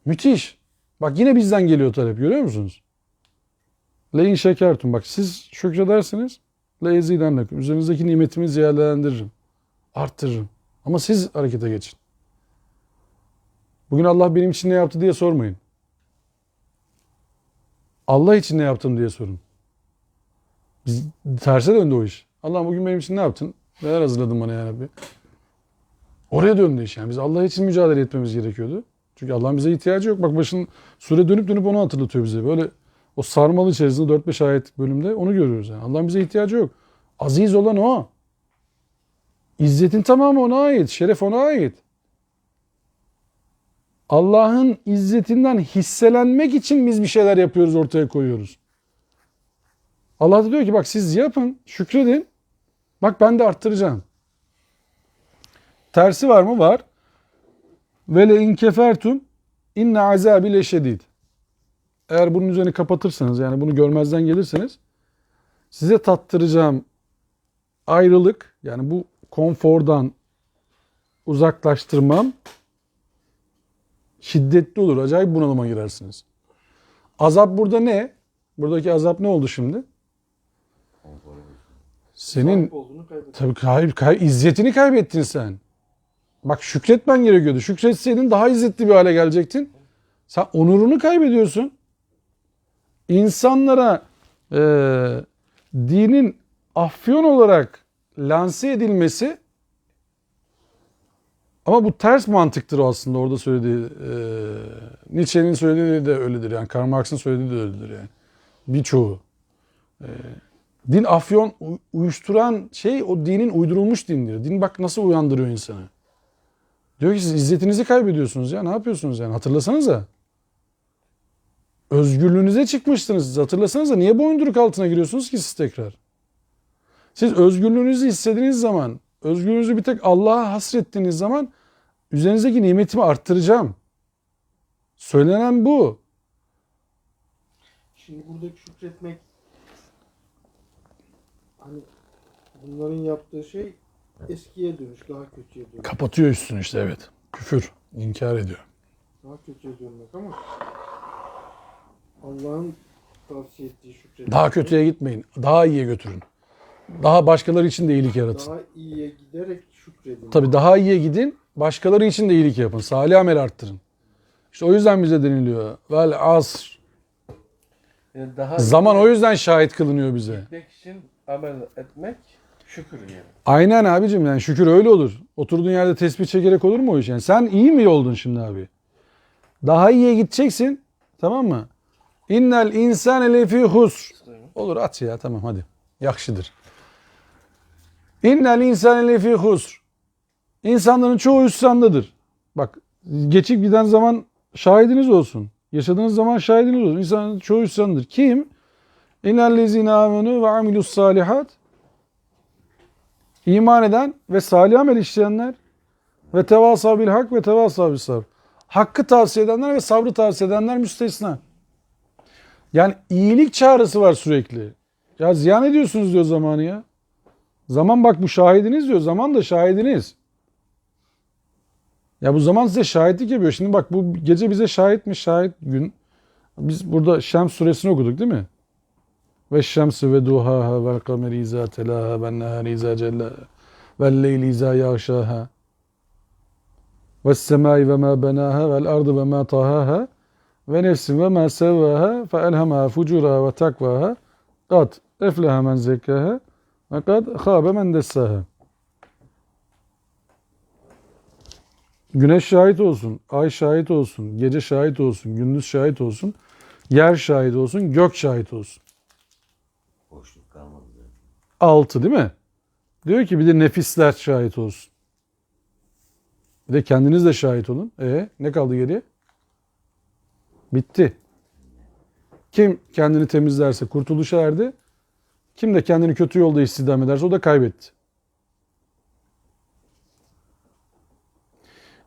Müthiş. Bak yine bizden geliyor talep görüyor musunuz? Le in şekertum. Bak siz şükrederseniz le eziden lekum. Üzerinizdeki nimetimi ziyadəlendiririm. Arttırırım. Ama siz harekete geçin. Bugün Allah benim için ne yaptı diye sormayın. Allah için ne yaptım diye sorun. Biz terse döndü o iş. Allah'ım bugün benim için ne yaptın? Neler hazırladın bana ya Rabbi? Oraya döndü iş yani. Biz Allah için mücadele etmemiz gerekiyordu. Çünkü Allah'ın bize ihtiyacı yok. Bak başın sure dönüp onu hatırlatıyor bize. Böyle o sarmalı içerisinde 4-5 ayet bölümde onu görüyoruz yani. Allah'ın bize ihtiyacı yok. Aziz olan o. İzzetin tamamı ona ait. Şeref ona ait. Allah'ın izzetinden hisselenmek için biz bir şeyler yapıyoruz, ortaya koyuyoruz. Allah da diyor ki bak siz yapın, şükredin. Bak ben de arttıracağım. Tersi var mı? Var. Ve le in kefertum inne azabi leşedid. Eğer bunun üzerine kapatırsanız yani bunu görmezden gelirseniz size tattıracağım ayrılık yani bu konfordan uzaklaştırmam şiddetli olur. Acayip bunalıma girersiniz. Azap burada ne? Buradaki azap ne oldu şimdi? Senin tabii izzetini kaybettin sen. Bak şükretmen gerekiyordu. Şükretseydin daha izzetli bir hale gelecektin. Sen onurunu kaybediyorsun. İnsanlara dinin afyon olarak lanse edilmesi, ama bu ters mantıktır aslında orada söylediği. Nietzsche'nin söylediği de öyledir yani. Karl Marx'ın söylediği de öyledir yani. Birçoğu. Din afyon uyuşturan şey o dinin uydurulmuş dindir. Din bak nasıl uyandırıyor insanı. Diyor ki siz izzetinizi kaybediyorsunuz ya. Ne yapıyorsunuz yani? Hatırlasanıza. Özgürlüğünüze çıkmıştınız siz. Hatırlasanıza. Niye boyunduruk altına giriyorsunuz ki siz tekrar? Siz özgürlüğünüzü hissettiğiniz zaman, özgürlüğünüzü bir tek Allah'a hasrettiğiniz zaman üzerinizdeki nimetimi arttıracağım. Söylenen bu. Şimdi buradaki şükretmek, hani bunların yaptığı şey eskiye dönüş, daha kötüye dönüş. Kapatıyor üstünü işte, evet. Küfür. İnkar ediyor. Daha kötüye dönmek ama Allah'ın tavsiye ettiği şükretmek. Daha kötüye gitmeyin. Daha iyiye götürün. Daha başkaları için de iyilik yaratın. Daha iyiye giderek şükredin. Tabii daha iyiye gidin. Başkaları için de iyilik yapın. Salih amel arttırın. İşte o yüzden bize deniliyor. Vel asr. Yani daha Zaman o yüzden şahit kılınıyor bize. gitmek için amel etmek şükür yani. Aynen abicim, yani şükür öyle olur. Oturduğun yerde tesbih çekerek olur mu o iş? Yani sen iyi mi oldun şimdi abi? Daha iyiye gideceksin. Tamam mı? İnnel insane lefî husr. Olur at ya, tamam hadi. Yakşıdır. İnnel insane lefî husr. İnsanların çoğu hüsrandadır. Bak, geçip giden zaman şahidiniz olsun. Yaşadığınız zaman şahidiniz olsun. İnsanların çoğu hüsrandadır. Kim? İnnellezîne âmenû ve amilussâlihat. İman eden ve salih amel işleyenler ve tevâsâ bil hak ve tevâsâ bis sabr. Hakkı tavsiye edenler ve sabrı tavsiye edenler müstesna. Yani iyilik çağrısı var sürekli. Ya ziyan ediyorsunuz diyor zamanı ya. Zaman bak bu şahidiniz diyor. Zaman da şahidiniz. Ya bu zaman size şahitlik yapıyor. Şimdi bak bu gece bize şahitmiş, şahit gün. Biz burada Şems suresini okuduk değil mi? Ve şemsi ve duhaha vel kameri izâ telâha vel nehâri izâ cellâha vel leyli izâ yağşâha ve semâi ve mâ benâha vel ardı ve mâ tahâha ve nefsin ve mâ sevvâha fe elhemâ fucûrâha ve takvâha kad efleha men zekkâha ve kad khâbe men dessâha. Güneş şahit olsun, ay şahit olsun, gece şahit olsun, gündüz şahit olsun, yer şahit olsun, gök şahit olsun. Boşluk kalmadı. 6 değil mi? Diyor ki bir de nefisler şahit olsun. Bir de kendiniz de şahit olun. Ne kaldı geriye? Bitti. Kim kendini temizlerse kurtuluşa erdi. Kim de kendini kötü yolda istihdam ederse o da kaybetti.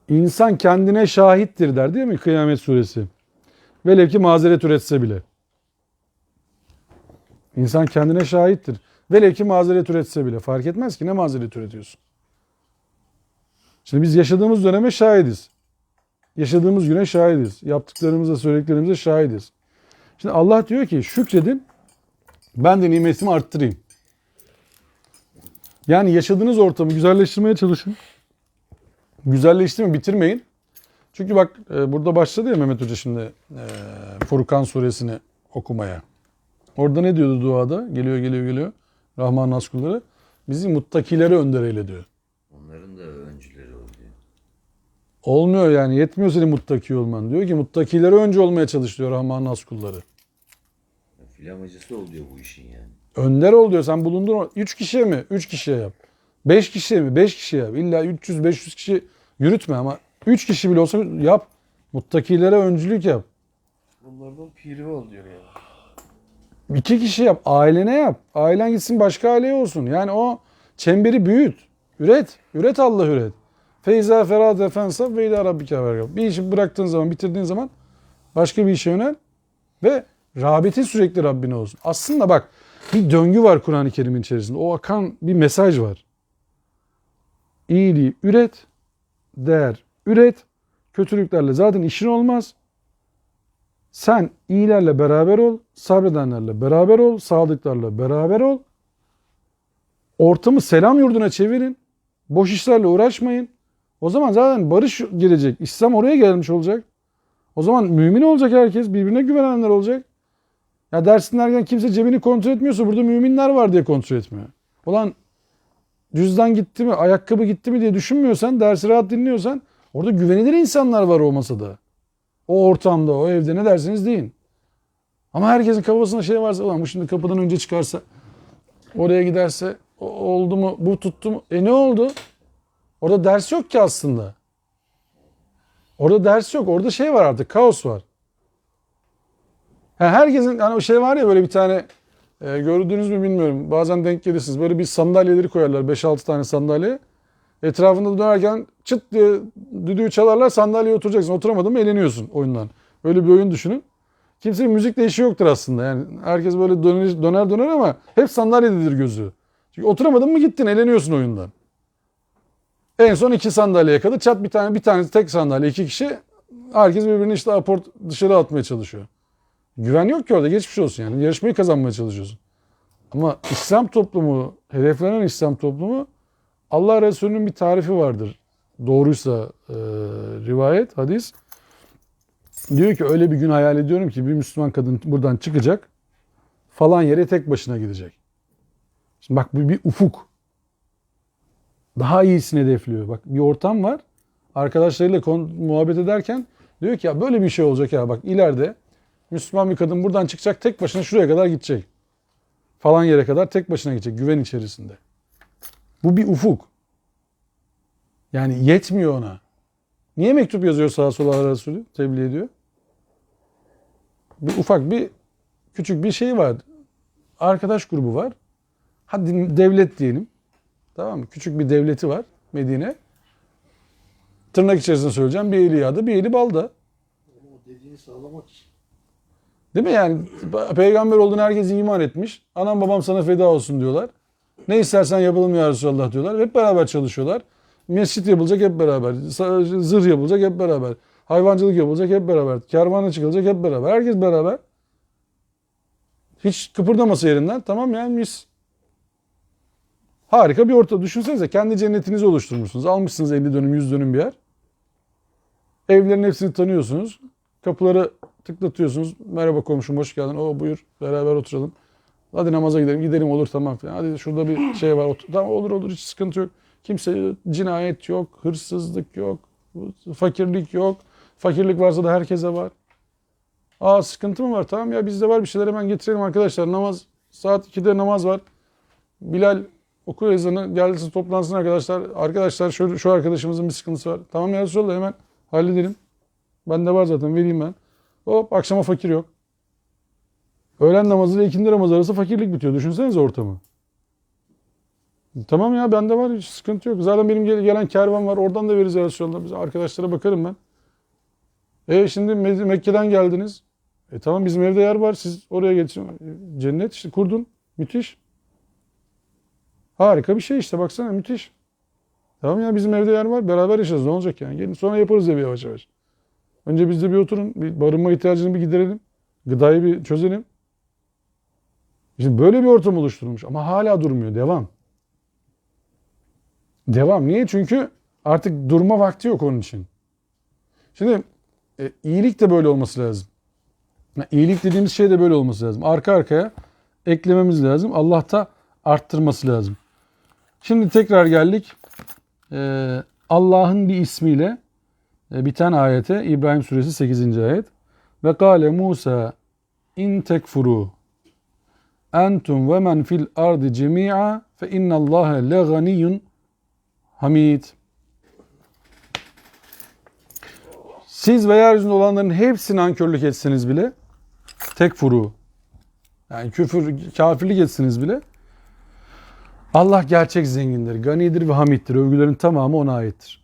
İnsan kendine şahittir der değil mi Kıyamet Suresi? Velev ki mazeret üretse bile. İnsan kendine şahittir. Velev ki mazeret üretse bile. Fark etmez ki ne mazeret üretiyorsun. Şimdi biz yaşadığımız döneme şahidiz. Yaşadığımız güne şahidiz. Yaptıklarımıza, söylediklerimize şahidiz. Şimdi Allah diyor ki şükredin, ben de nimetimi arttırayım. Yani yaşadığınız ortamı güzelleştirmeye çalışın. Güzelleştirme, bitirmeyin. Çünkü bak burada başladı ya Mehmet Hoca şimdi Furkan suresini okumaya. Orada ne diyordu duada? Geliyor. Rahman Nas kulları. Bizi muttakileri önder eyle diyor. Onların da öncüleri oluyor. Olmuyor yani. Yetmiyor senin muttaki olman. Diyor ki muttakileri önce olmaya çalış diyor Rahman Nas kulları. Filamacısı oluyor bu işin yani. Önder ol diyor. Sen bulundun. 3 kişiye mi? 3 kişiye yap. 5 kişiye mi? 5 kişiye yap. İlla 300-500 kişi yürütme ama 3 kişi bile olsa yap. Muttakilere öncülük yap. Bunlardan piri ol diyor yani. 2 kişi yap. Ailene yap. Ailen gitsin başka aileye olsun. Yani o çemberi büyüt. Üret. Üret Allah üret. Feyza ferade fensab ve ila rabbike vergab. Bir işi bıraktığın zaman, bitirdiğin zaman başka bir işe yönel ve rağbetin sürekli Rabbine olsun. Aslında bak bir döngü var Kur'an-ı Kerim'in içerisinde. O akan bir mesaj var. İyiliği üret, değer üret. Kötülüklerle zaten işin olmaz. Sen iyilerle beraber ol, sabredenlerle beraber ol, sadıklarla beraber ol. Ortamı selam yurduna çevirin. Boş işlerle uğraşmayın. O zaman zaten barış gelecek. İslam oraya gelmiş olacak. O zaman mümin olacak herkes. Birbirine güvenenler olacak. Ya ders dinlerken kimse cebini kontrol etmiyorsa burada müminler var diye kontrol etmiyor. Ulan cüzdan gitti mi, ayakkabı gitti mi diye düşünmüyorsan, dersi rahat dinliyorsan orada güvenilir insanlar var o masada. O ortamda, o evde ne derseniz deyin. Ama herkesin kafasında şey varsa, ulan bu şimdi kapıdan önce çıkarsa, oraya giderse, oldu mu, bu tuttu mu? Ne oldu? Orada ders yok ki aslında. Orada ders yok. Orada şey var artık, kaos var. Yani herkesin, hani o şey var ya böyle bir tane, gördünüz mü bilmiyorum. Bazen denk gelirsiniz. Böyle bir sandalyeleri koyarlar. 5-6 tane sandalye. Etrafında dönerken çıt diye düdüğü çalarlar. Sandalyeye oturacaksın. Oturamadın mı eleniyorsun oyundan. Böyle bir oyun düşünün. Kimsenin müzikle işi yoktur aslında. Yani herkes böyle döner ama hep sandalyededir gözü. Çünkü oturamadın mı gittin, eleniyorsun oyundan. En son 2 sandalyeye kadar çat bir tane tek sandalye, 2 kişi. Herkes birbirini işte aport dışarı atmaya çalışıyor. Güven yok ki orada, geçmiş olsun yani. Yarışmayı kazanmaya çalışıyorsun. Ama İslam toplumu, hedeflenen İslam toplumu, Allah Resulü'nün bir tarifi vardır. Doğruysa rivayet, hadis. Diyor ki öyle bir gün hayal ediyorum ki bir Müslüman kadın buradan çıkacak, falan yere tek başına gidecek. Şimdi bak bu bir ufuk. Daha iyisini hedefliyor. Bak bir ortam var. Arkadaşlarıyla muhabbet ederken diyor ki ya böyle bir şey olacak ya, bak ileride Müslüman bir kadın buradan çıkacak, tek başına şuraya kadar gidecek. Falan yere kadar tek başına gidecek güven içerisinde. Bu bir ufuk. Yani yetmiyor ona. Niye mektup yazıyor sağa sola Allah Resulü? Tebliğ ediyor. Bir ufak bir küçük bir şey var. Arkadaş grubu var. Hadi devlet diyelim. Tamam mı? Küçük bir devleti var Medine. Tırnak içerisinde söyleyeceğim. Bir eli yağda, bir eli balda. O dediğini sağlamak için. Değil mi yani? Peygamber olduğunu herkes iman etmiş. Anam babam sana feda olsun diyorlar. Ne istersen yapalım ya Resulallah diyorlar. Hep beraber çalışıyorlar. Mescit yapılacak hep beraber. Zırh yapılacak hep beraber. Hayvancılık yapılacak hep beraber. Kervana çıkılacak hep beraber. Herkes beraber. Hiç kıpırdamasa yerinden. Tamam yani mis. Harika bir ortam. Düşünsenize kendi cennetinizi oluşturmuşsunuz. Almışsınız 50 dönüm 100 dönüm bir yer. Evlerin hepsini tanıyorsunuz. Kapıları tıklatıyorsunuz. Merhaba komşum hoş geldin. O buyur beraber oturalım. Hadi namaza gidelim. Gidelim olur tamam falan. Hadi şurada bir şey var. Otur. Tamam olur hiç sıkıntı yok. Kimse cinayet yok. Hırsızlık yok. Fakirlik yok. Fakirlik varsa da herkese var. Aa sıkıntı mı var? Tamam ya bizde var bir şeyler hemen getirelim arkadaşlar. Namaz saat 2'de namaz var. Bilal oku ezanı gelsin toplansın arkadaşlar. Arkadaşlar şu arkadaşımızın bir sıkıntısı var. Tamam ya Resulallah hemen halledelim. Bende var zaten vereyim ben. Hop akşama fakir yok. Öğlen namazı ile ikindi namazı arası fakirlik bitiyor. Düşünsenize ortamı. Tamam ya bende var hiç sıkıntı yok. Zaten benim gelen kervan var. Oradan da veririz ya Resulallah. Biz arkadaşlara bakarım ben. Şimdi Mekke'den geldiniz. Tamam bizim evde yer var. Siz oraya geçin. Cennet işte kurdun. Müthiş. Harika bir şey işte baksana müthiş. Tamam ya bizim evde yer var. Beraber yaşarız. Ne olacak yani? Gelin sonra yaparız evi yavaş yavaş. Önce biz de bir oturun. Bir barınma ihtiyacını bir giderelim. Gıdayı bir çözelim. Şimdi böyle bir ortam oluşturulmuş. Ama hala durmuyor. Devam. Devam. Niye? Çünkü artık durma vakti yok onun için. Şimdi iyilik de böyle olması lazım. Yani iyilik dediğimiz şey de böyle olması lazım. Arka arkaya eklememiz lazım. Allah da arttırması lazım. Şimdi tekrar geldik. Allah'ın bir ismiyle biten ayete. İbrahim suresi 8. ayet. Ve kâle Musa in tekfuru entum ve men fil ardı cemi'a fe innallâhe le ganiyyun hamid. Siz ve yeryüzünde olanların hepsini nankörlük etseniz bile tekfuru yani küfür, kafirlik etsiniz bile Allah gerçek zengindir, ganidir ve hamiddir. Övgülerin tamamı ona aittir.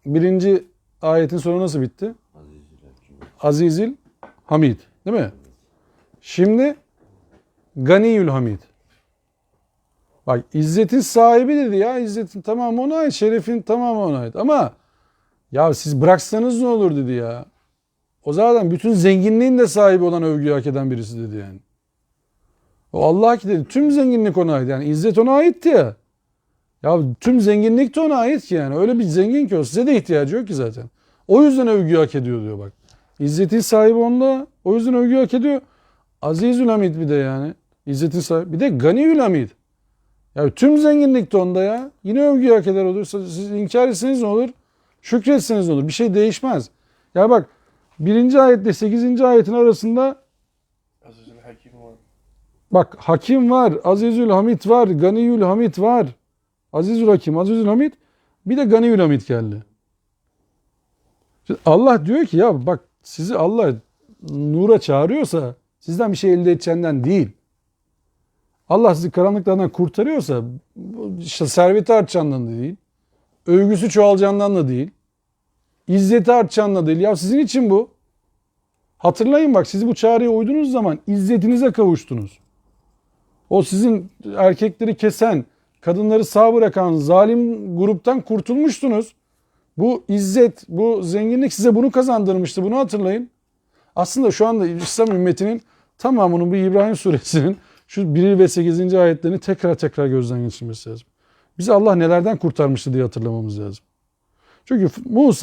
Birinci ayetin sonu nasıl bitti? Azizil Hamid. Değil mi? Şimdi Ganiyül Hamid. Bak izzetin sahibi dedi ya. İzzetin tamamı ona ait. Şerefin tamamı ona ait. Ama ya siz bıraksanız ne olur dedi ya. O zaten bütün zenginliğin de sahibi olan övgüyü hak eden birisi dedi yani. O Allah ki dedi. Tüm zenginlik ona ait. Yani izzet ona aitti ya. Ya tüm zenginlik de ona ait ki yani. Öyle bir zengin ki o. Size de ihtiyacı yok ki zaten. O yüzden övgüyü hak ediyor diyor bak. İzzetin sahibi onda. O yüzden övgü hak ediyor. Azizül Hamid bir de yani. İzzetin sahibi. Bir de Ganiyül Hamid. Ya tüm zenginlik de onda ya. Yine övgü hak eder olur. Siz inkar etseniz ne olur? Şükretseniz ne olur? Bir şey değişmez. Ya bak 1. ayetle 8. ayetin arasında Azizül Hakim var. bak Hakim var, Azizül Hamid var, Ganiyül Hamid var. Azizül Hakim, Azizül Hamid bir de Ganiyül Hamid geldi. Şimdi Allah diyor ki ya bak sizi Allah nura çağırıyorsa sizden bir şey elde edeceğinden değil. Allah sizi karanlıklardan kurtarıyorsa işte serveti artacağından da değil. Övgüsü çoğalacağından da değil. İzzeti artacağından da değil. Ya sizin için bu. Hatırlayın bak sizi bu çağrıya uydunuz zaman izzetinize kavuştunuz. O sizin erkekleri kesen, kadınları sağ bırakan zalim gruptan kurtulmuştunuz. Bu izzet, bu zenginlik size bunu kazandırmıştı. Bunu hatırlayın. Aslında şu anda İslam ümmetinin tamamının bu İbrahim suresinin şu 1 ve 8. ayetlerini tekrar gözden geçirmesi lazım. Bizi Allah nelerden kurtarmıştı diye hatırlamamız lazım. Çünkü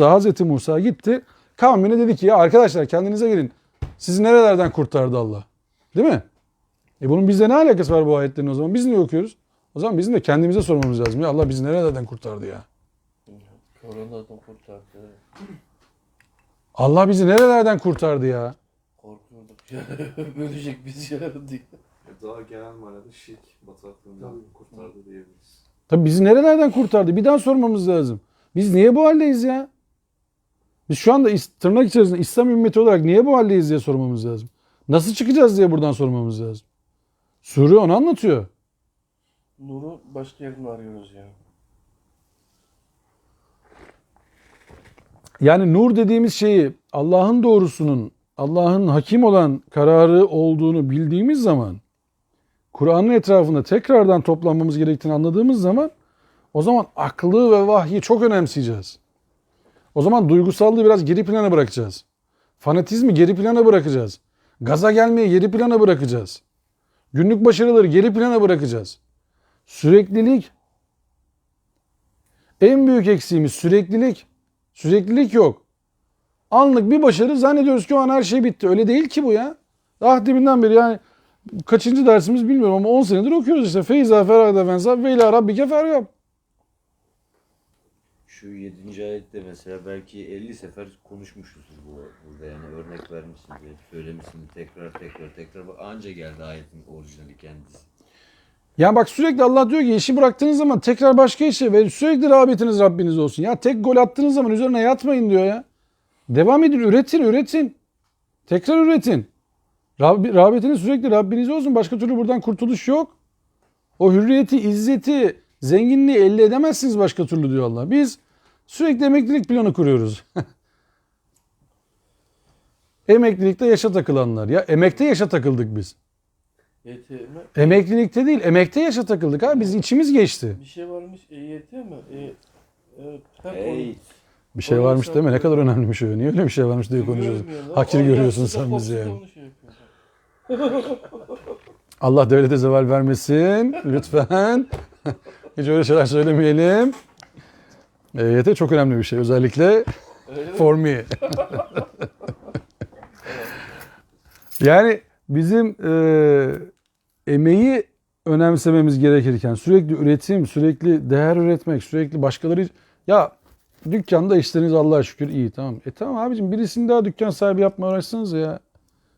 Hazreti Musa gitti kavmine dedi ki ya arkadaşlar kendinize gelin. Sizi nerelerden kurtardı Allah? Değil mi? Bunun bizle ne alakası var bu ayetlerin o zaman? Biz niye okuyoruz? O zaman bizim de kendimize sormamız lazım. Ya Allah bizi nerelerden kurtardı ya? Koronadan kurtardı. Allah bizi nerelerden kurtardı ya? Korkuyorduk ya. Bölecek bizi ya diye. Daha genel manada şirk bataklığından kurtardı diyebiliriz. Tabii bizi nerelerden kurtardı? Bir daha sormamız lazım. Biz niye bu haldeyiz ya? Biz şu anda tırnak içerisinde İslam ümmeti olarak niye bu haldeyiz diye sormamız lazım. Nasıl çıkacağız diye buradan sormamız lazım. Sure onu anlatıyor. Nuru başka yerden arıyoruz ya. Yani nur dediğimiz şeyi Allah'ın doğrusunun, Allah'ın hakim olan kararı olduğunu bildiğimiz zaman, Kur'an'ın etrafında tekrardan toplanmamız gerektiğini anladığımız zaman o zaman aklı ve vahyi çok önemseyeceğiz. O zaman duygusallığı biraz geri plana bırakacağız. Fanatizmi geri plana bırakacağız. Gaza gelmeyi geri plana bırakacağız. Günlük başarıları geri plana bırakacağız. Süreklilik. En büyük eksiğimiz süreklilik. Süreklilik yok. Anlık bir başarı zannediyoruz ki o an her şey bitti. Öyle değil ki bu ya. Daha deminden beri yani kaçıncı dersimiz bilmiyorum ama 10 senedir okuyoruz işte. Feyza feragda fensab ve ila rabbike fergab. Şu 7. ayette mesela belki 50 sefer konuşmuşuzdur burada yani örnek vermişsindir, söylemişsindir tekrar bak anca geldi ayetin orijinali kendisi. Ya bak sürekli Allah diyor ki işi bıraktığınız zaman tekrar başka işe ve sürekli rağbetiniz Rabbiniz olsun. Ya tek gol attığınız zaman üzerine yatmayın diyor ya. Devam edin, üretin. Tekrar üretin. Rağbetiniz sürekli Rabbiniz olsun. Başka türlü buradan kurtuluş yok. O hürriyeti, izzeti, zenginliği elde edemezsiniz başka türlü diyor Allah. Biz sürekli emeklilik planı kuruyoruz. Emeklilikte yaşa takılanlar. Ya emekte yaşa takıldık biz. EYT mi? Emeklilikte değil, emekte yaşa takıldık abi. Biz içimiz geçti. Bir şey varmış EYT mi? Evet. Hep Hey. Bir şey varmış deme ne kadar önemliymiş o. Niye öyle bir şey varmış diye konuşuyoruz. Hakir görüyorsun sen bizi yani. Allah devlete zeval vermesin. Lütfen. Hiç öyle şeyler söylemeyelim. EYT çok önemli bir şey. Özellikle for me. Yani bizim emeği önemsememiz gerekirken sürekli üretim, sürekli değer üretmek, sürekli başkaları... Ya dükkanda işleriniz Allah'a şükür iyi tamam. Tamam abicim birisini daha dükkan sahibi yapmaya uğraşsanız ya.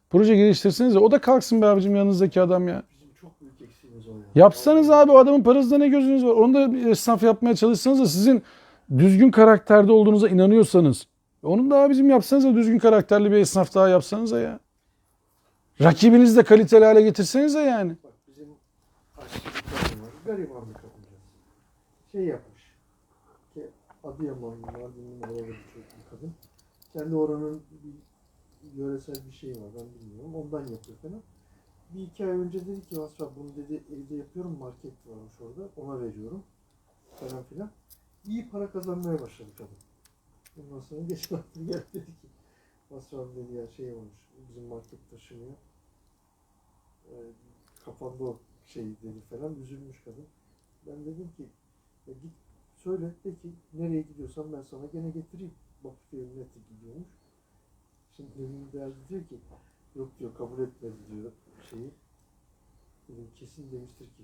Proje geliştirseniz ya. O da kalksın be abicim yanınızdaki adam ya. Bizim çok büyük eksiğimiz o ya. Yapsanız abi o adamın parasında ne gözünüz var. Onu da bir esnaf yapmaya çalışsanız da sizin düzgün karakterde olduğunuza inanıyorsanız. Onun da abicim yapsanız da düzgün karakterli bir esnaf daha yapsanız da ya. Rakibinizi de kaliteli hale getirseniz de yani. Bak bizim aşçı bir kadın var. Gariban bir kadıncağız. Şey yapmış. Ki Adıyamanlı, Mardinli oralı bir kadın. Kendi oranın bir yöresel bir şey var. Ben bilmiyorum. Ondan yapıyor falan. Bir iki ay önce dedi ki Vasfa bunu dedi evde yapıyorum. Market varmış orada. Ona veriyorum. Falan filan. İyi para kazanmaya başladı kadın. Ondan sonra geçen hafta geldi dedi ki Vasfa dedi ya şey olmuş. Bizim market taşınıyor. Kafanda o şey dedi falan üzülmüş kadın. Ben dedim ki ya git söyle de ki nereye gidiyorsan ben sana gene getireyim. Bakırköy'ün neti gidiyormuş. Şimdi Nevin Değerli diyor ki yok diyor kabul etmedi diyor şeyi. Dedim kesin demiştir ki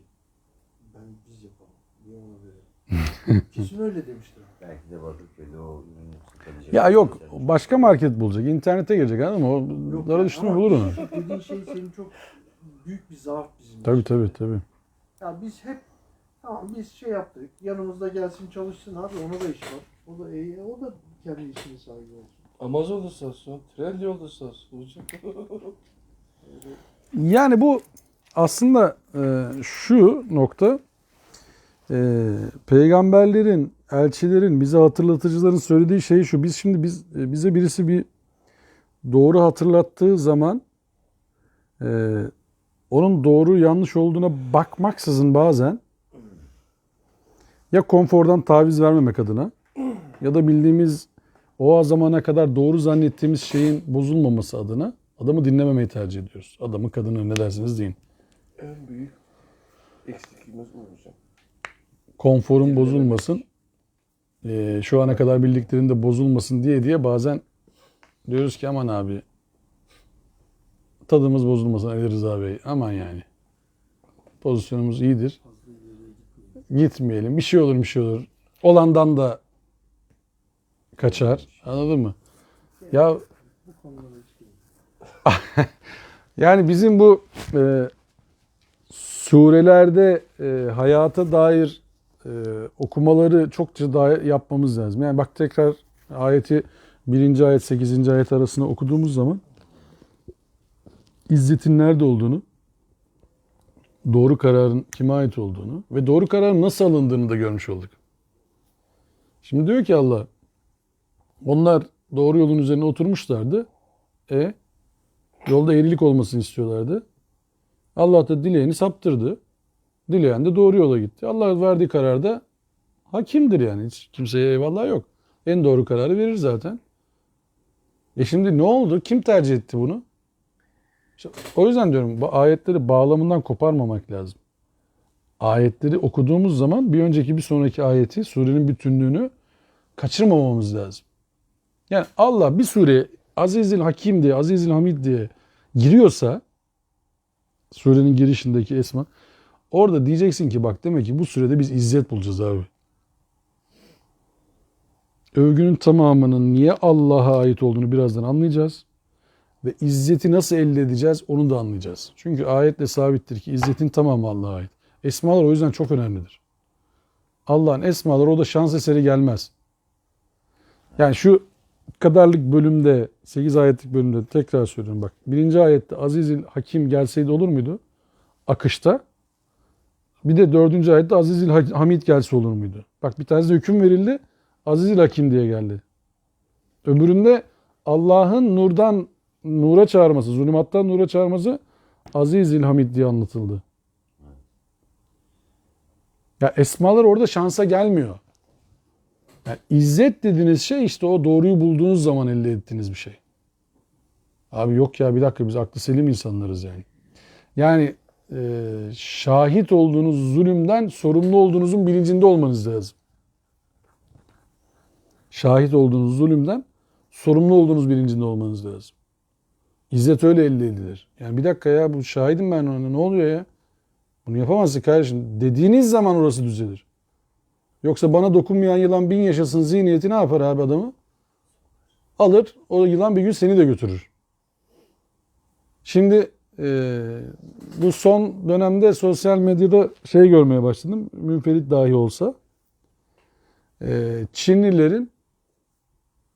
biz yapalım. Niye ona verelim? Kesin öyle demiştir. Belki de Bakırköy'de o ürünü satacak. Ya yok, başka market bulacak. İnternete girecek, anladın mı? O Yok dara yani düştü mü ama bulur onu. Dediğin şey senin çok büyük bir zaaf bizim Tabii için. tabii tabii. Ya biz hep tamam biz şey yaptık. Yanımızda gelsin çalışsın abi. Ona da iş var. O da iyi. O da kendi işini sahibi olsun. Amazon'da satsın, Trendyol'da satsın hocam. Yani bu aslında şu nokta, peygamberlerin, elçilerin, bize hatırlatıcıların söylediği şey şu. Bize birisi bir doğru hatırlattığı zaman onun doğru yanlış olduğuna bakmaksızın bazen ya konfordan taviz vermemek adına ya da bildiğimiz o zamana kadar doğru zannettiğimiz şeyin bozulmaması adına adamı dinlememeyi tercih ediyoruz. Adamı, kadını, ne dersiniz deyin. En büyük eksikliğimiz bu hocam. Konforun bozulmasın, şu ana kadar bildiklerinde bozulmasın diye bazen diyoruz ki aman abi tadımız bozulmasın Ali Rıza Bey, aman yani pozisyonumuz iyidir, gitmeyelim, bir şey olur, olandan da kaçar, anladın mı? Ya yani bizim bu surelerde hayata dair okumaları çokça daha yapmamız lazım. Yani bak tekrar ayeti 1. ayet 8. ayet arasında okuduğumuz zaman İzzetin nerede olduğunu, doğru kararın kime ait olduğunu ve doğru kararın nasıl alındığını da görmüş olduk. Şimdi diyor ki Allah, onlar doğru yolun üzerine oturmuşlardı. Yolda eğrilik olmasını istiyorlardı. Allah da dileyeni saptırdı. Dileyen de doğru yola gitti. Allah verdiği kararda hakimdir yani. Hiç kimseye eyvallah yok. En doğru kararı verir zaten. Şimdi ne oldu? Kim tercih etti bunu? İşte o yüzden diyorum bu ayetleri bağlamından koparmamak lazım. Ayetleri okuduğumuz zaman bir önceki bir sonraki ayeti, surenin bütünlüğünü kaçırmamamız lazım. Yani Allah bir sure Azizil Hakim diye, Azizil Hamid diye giriyorsa surenin girişindeki esma, orada diyeceksin ki bak demek ki bu surede biz izzet bulacağız abi. Övgünün tamamının niye Allah'a ait olduğunu birazdan anlayacağız. Ve izzeti nasıl elde edeceğiz onu da anlayacağız. Çünkü ayetle sabittir ki izzetin tamamı Allah'a ait. Esmalar o yüzden çok önemlidir. Allah'ın esmaları o da şans eseri gelmez. Yani şu kadarlık bölümde, 8 ayetlik bölümde tekrar söylüyorum bak. 1. ayette Azizil Hakim gelseydi olur muydu? Akışta. Bir de 4. ayette Azizil Hamid gelse olur muydu? Bak bir tanesi hüküm verildi. Azizil Hakim diye geldi. Öbüründe Allah'ın nurdan nura çağırması, zulümattan nura çağırması Azizil Hamid diye anlatıldı. Ya esmalar orada şansa gelmiyor. Yani izzet dediğiniz şey işte o doğruyu bulduğunuz zaman elde ettiğiniz bir şey. Abi yok ya bir dakika biz aklı selim insanlarız yani. Yani şahit olduğunuz zulümden sorumlu olduğunuzun bilincinde olmanız lazım. Şahit olduğunuz zulümden sorumlu olduğunuz bilincinde olmanız lazım. İzzet öyle elde edilir. Yani bir dakika ya bu şahidim ben ona ne oluyor ya? Bunu yapamazsın kardeşim. Dediğiniz zaman orası düzelir. Yoksa bana dokunmayan yılan 1000 yaşasın zihniyeti ne yapar abi adamı? Alır o yılan bir gün seni de götürür. Şimdi bu son dönemde sosyal medyada şey görmeye başladım. Münferit dahi olsa Çinlilerin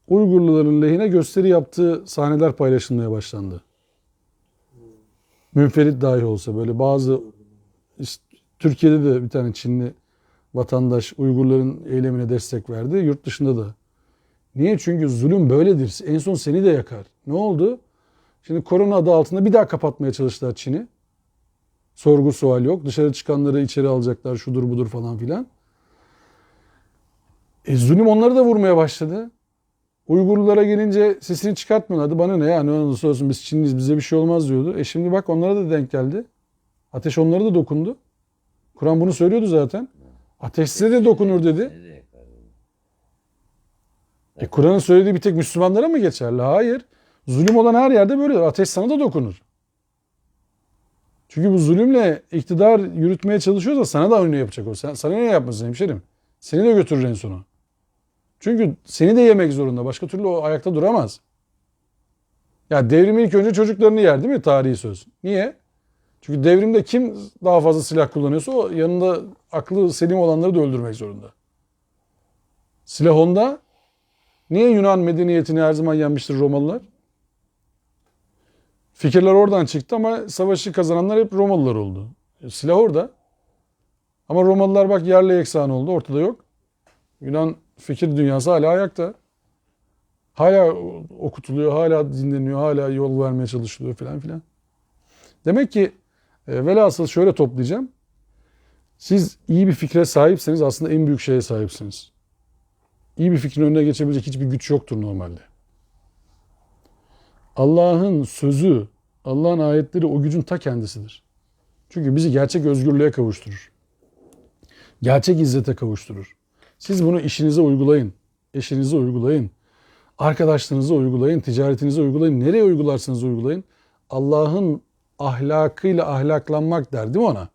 Uygurluların lehine gösteri yaptığı sahneler paylaşılmaya başlandı. Münferit dahi olsa böyle bazı işte, Türkiye'de de bir tane Çinli vatandaş Uygurların eylemine destek verdi. Yurt dışında da. Niye? Çünkü zulüm böyledir. En son seni de yakar. Ne oldu? Şimdi korona adı altında bir daha kapatmaya çalıştılar Çin'i. Sorgu sual yok. Dışarı çıkanları içeri alacaklar. Şudur budur falan filan. Zulüm onları da vurmaya başladı. Uygurlulara gelince sesini çıkartmıyorlardı. Bana ne ya ne olursa olsun biz Çinliyiz bize bir şey olmaz diyordu. Şimdi bak onlara da denk geldi. Ateş onlara da dokundu. Kur'an bunu söylüyordu zaten. Ateş size de dokunur dedi. Kur'an'ın söylediği bir tek Müslümanlara mı geçerli? Hayır. Zulüm olan her yerde böyledir. Ateş sana da dokunur. Çünkü bu zulümle iktidar yürütmeye çalışıyorsa sana da önünü yapacak o. Sana ne yapmasın hemşerim? Seni de götürür en sonu. Çünkü seni de yemek zorunda. Başka türlü o ayakta duramaz. Ya devrimi ilk önce çocuklarını yer değil mi? Tarihi söz. Niye? Çünkü devrimde kim daha fazla silah kullanıyorsa o yanında aklı selim olanları da öldürmek zorunda. Silah onda. Niye Yunan medeniyetini her zaman yenmiştir Romalılar? Fikirler oradan çıktı ama savaşı kazananlar hep Romalılar oldu. Silah orada. Ama Romalılar bak yerle yeksan oldu. Ortada yok. Yunan fikir dünyası hala ayakta. Hala okutuluyor, hala dinleniyor, hala yol vermeye çalışılıyor filan filan. Demek ki velhasıl şöyle toplayacağım. Siz iyi bir fikre sahipseniz aslında en büyük şeye sahipsiniz. İyi bir fikrin önüne geçebilecek hiçbir güç yoktur normalde. Allah'ın sözü, Allah'ın ayetleri o gücün ta kendisidir. Çünkü bizi gerçek özgürlüğe kavuşturur. Gerçek izzete kavuşturur. Siz bunu işinize uygulayın, eşinize uygulayın, arkadaşlarınıza uygulayın, ticaretinize uygulayın. Nereye uygularsanız uygulayın. Allah'ın ahlakıyla ahlaklanmak der değil mi ona?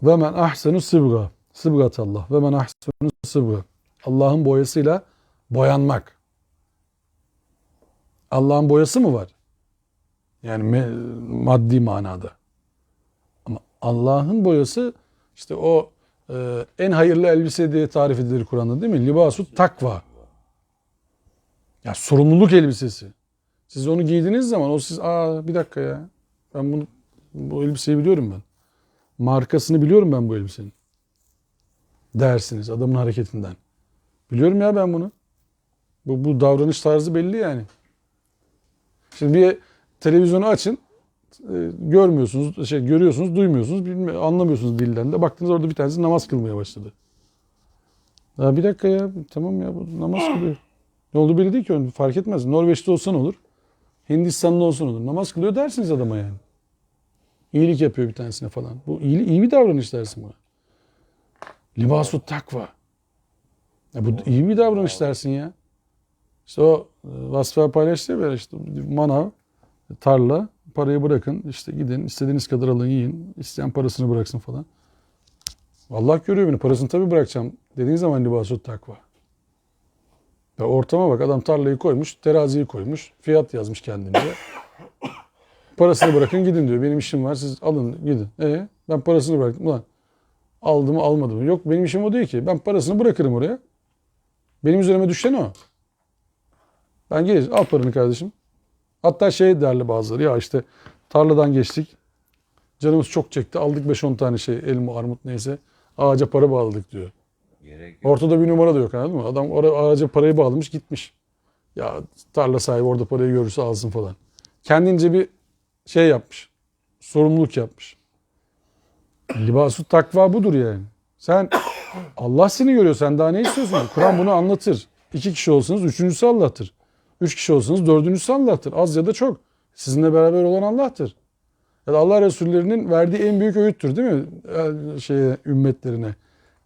Ve men ahsenu sıbga. Sıbgat Allah. Ve men ahsenu sıbga. Allah'ın boyasıyla boyanmak. Allah'ın boyası mı var? Yani maddi manada. Ama Allah'ın boyası işte o en hayırlı elbise diye tarif edilir Kur'an'da değil mi? Libasut takva. Ya sorumluluk elbisesi. Siz onu giydiğiniz zaman o siz bir dakika ya. Ben bu elbiseyi biliyorum ben. Markasını biliyorum ben bu elbisenin. Dersiniz adamın hareketinden. Biliyorum ya ben bunu. Bu davranış tarzı belli yani. Şimdi bir televizyonu açın. Görmüyorsunuz, görüyorsunuz, duymuyorsunuz, anlamıyorsunuz dilden de. Baktınız orada bir tanesi namaz kılmaya başladı. Ya bir dakika ya, tamam ya bu namaz kılıyor. Ne oldu belli değil ki, fark etmez. Norveç'te olsan olur, Hindistan'da olsan olur. Namaz kılıyor dersiniz adama yani. İyilik yapıyor bir tanesine falan. Bu iyi bir davranış dersin buna. Libasut takva. Ya bu iyi bir davranış dersin ya. İşte o vasfı paylaştı ya işte manav, tarla, parayı bırakın, işte gidin, istediğiniz kadar alın yiyin, isteyen parasını bıraksın falan. Allah görüyor beni, parasını tabii bırakacağım dediğin zaman libasut takva. Ya ortama bak, adam tarlayı koymuş, teraziyi koymuş, fiyat yazmış kendince. Parasını bırakın gidin diyor, benim işim var, siz alın gidin. Ben parasını bıraktım, ulan aldı mı almadı mı? Yok benim işim o değil ki, ben parasını bırakırım oraya. Benim üzerime düşen o. Ben geleceğim, al paranı kardeşim. Hatta derli bazıları, ya işte tarladan geçtik. Canımız çok çekti. Aldık 5-10 tane elma, armut neyse. Ağaca para bağladık diyor. Gerek yok. Ortada bir numara da yok, anladın mı? Adam ağaca parayı bağlamış gitmiş. Ya tarla sahibi orada parayı görürse alsın falan. Kendince bir yapmış. Sorumluluk yapmış. Libasut takva budur yani. Sen Allah seni görüyor. Sen daha ne istiyorsun? Kur'an bunu anlatır. 2 kişi olsanız 3.'sü Allah'tır. 3 kişi olsanız 4.'sü Allah'tır. Az ya da çok. Sizinle beraber olan Allah'tır. Ya da Allah Resullerinin verdiği en büyük öğüttür değil mi? Ümmetlerine.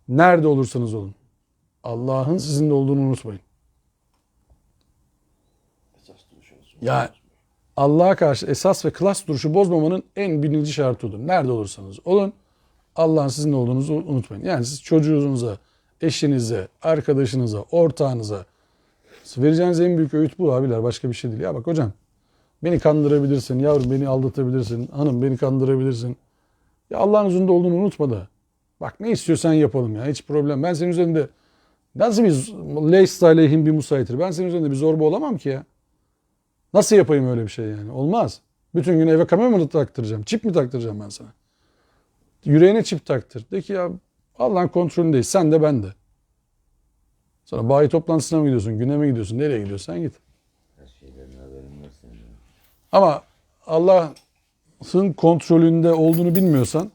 Nerede olursanız olun. Allah'ın sizinle olduğunu unutmayın. Yani Allah'a karşı esas ve klas duruşu bozmamanın en birinci şartı odur. Nerede olursanız olun. Allah'ın sizinle olduğunuzu unutmayın. Yani siz çocuğunuza, eşinize, arkadaşınıza, ortağınıza vereceğiniz en büyük öğüt bu abiler. Başka bir şey değil. Ya bak hocam, beni kandırabilirsin. Yavrum beni aldatabilirsin. Hanım beni kandırabilirsin. Ya Allah'ın huzurunda olduğunu unutma da. Bak ne istiyorsan yapalım ya. Hiç problem. Ben senin üzerinde nasıl bir leysa aleyhim bir musaytir. Ben senin üzerinde bir zorba olamam ki ya. Nasıl yapayım öyle bir şey yani? Olmaz. Bütün gün eve kamera mı taktıracağım? Çip mi taktıracağım ben sana? Yüreğine çip taktır. De ki ya Allah'ın kontrolündeyiz. Sen de ben de. Sonra bayi toplantısına mı gidiyorsun? Güne mi gidiyorsun? Nereye gidiyorsan git. Her şeyden haberin var senin. Ama Allah'ın kontrolünde olduğunu bilmiyorsan,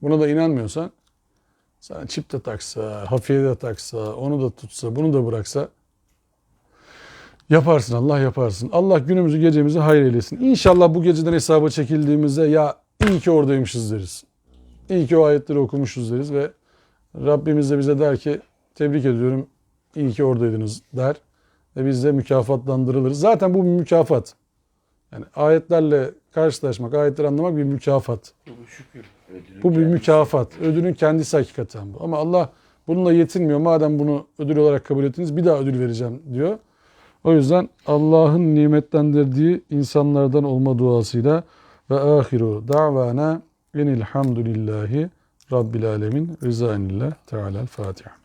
buna da inanmıyorsan, sana çip de taksa, hafiye de taksa, onu da tutsa, bunu da bıraksa yaparsın, Allah yaparsın. Allah günümüzü gecemizi hayır eylesin. İnşallah bu geceden hesaba çekildiğimizde ya iyi ki oradaymışız deriz. İyi ki o ayetleri okumuşuz deriz ve Rabbimiz de bize der ki tebrik ediyorum, iyi ki oradaydınız der. ve biz de mükafatlandırılırız. Zaten bu bir mükafat. Yani ayetlerle karşılaşmak, ayetleri anlamak bir mükafat. Bu şükür. Ödülün Bu bir kendisi. mükafat. Ödülün kendisi hakikaten bu. Ama Allah bununla yetinmiyor. Madem bunu ödül olarak kabul ettiniz bir daha ödül vereceğim diyor. O yüzden Allah'ın nimetlendirdiği insanlardan olma duasıyla ve ahiru da'vana enilhamdülillahi rabbil alemin. Rızaenillah Teala Fatiha.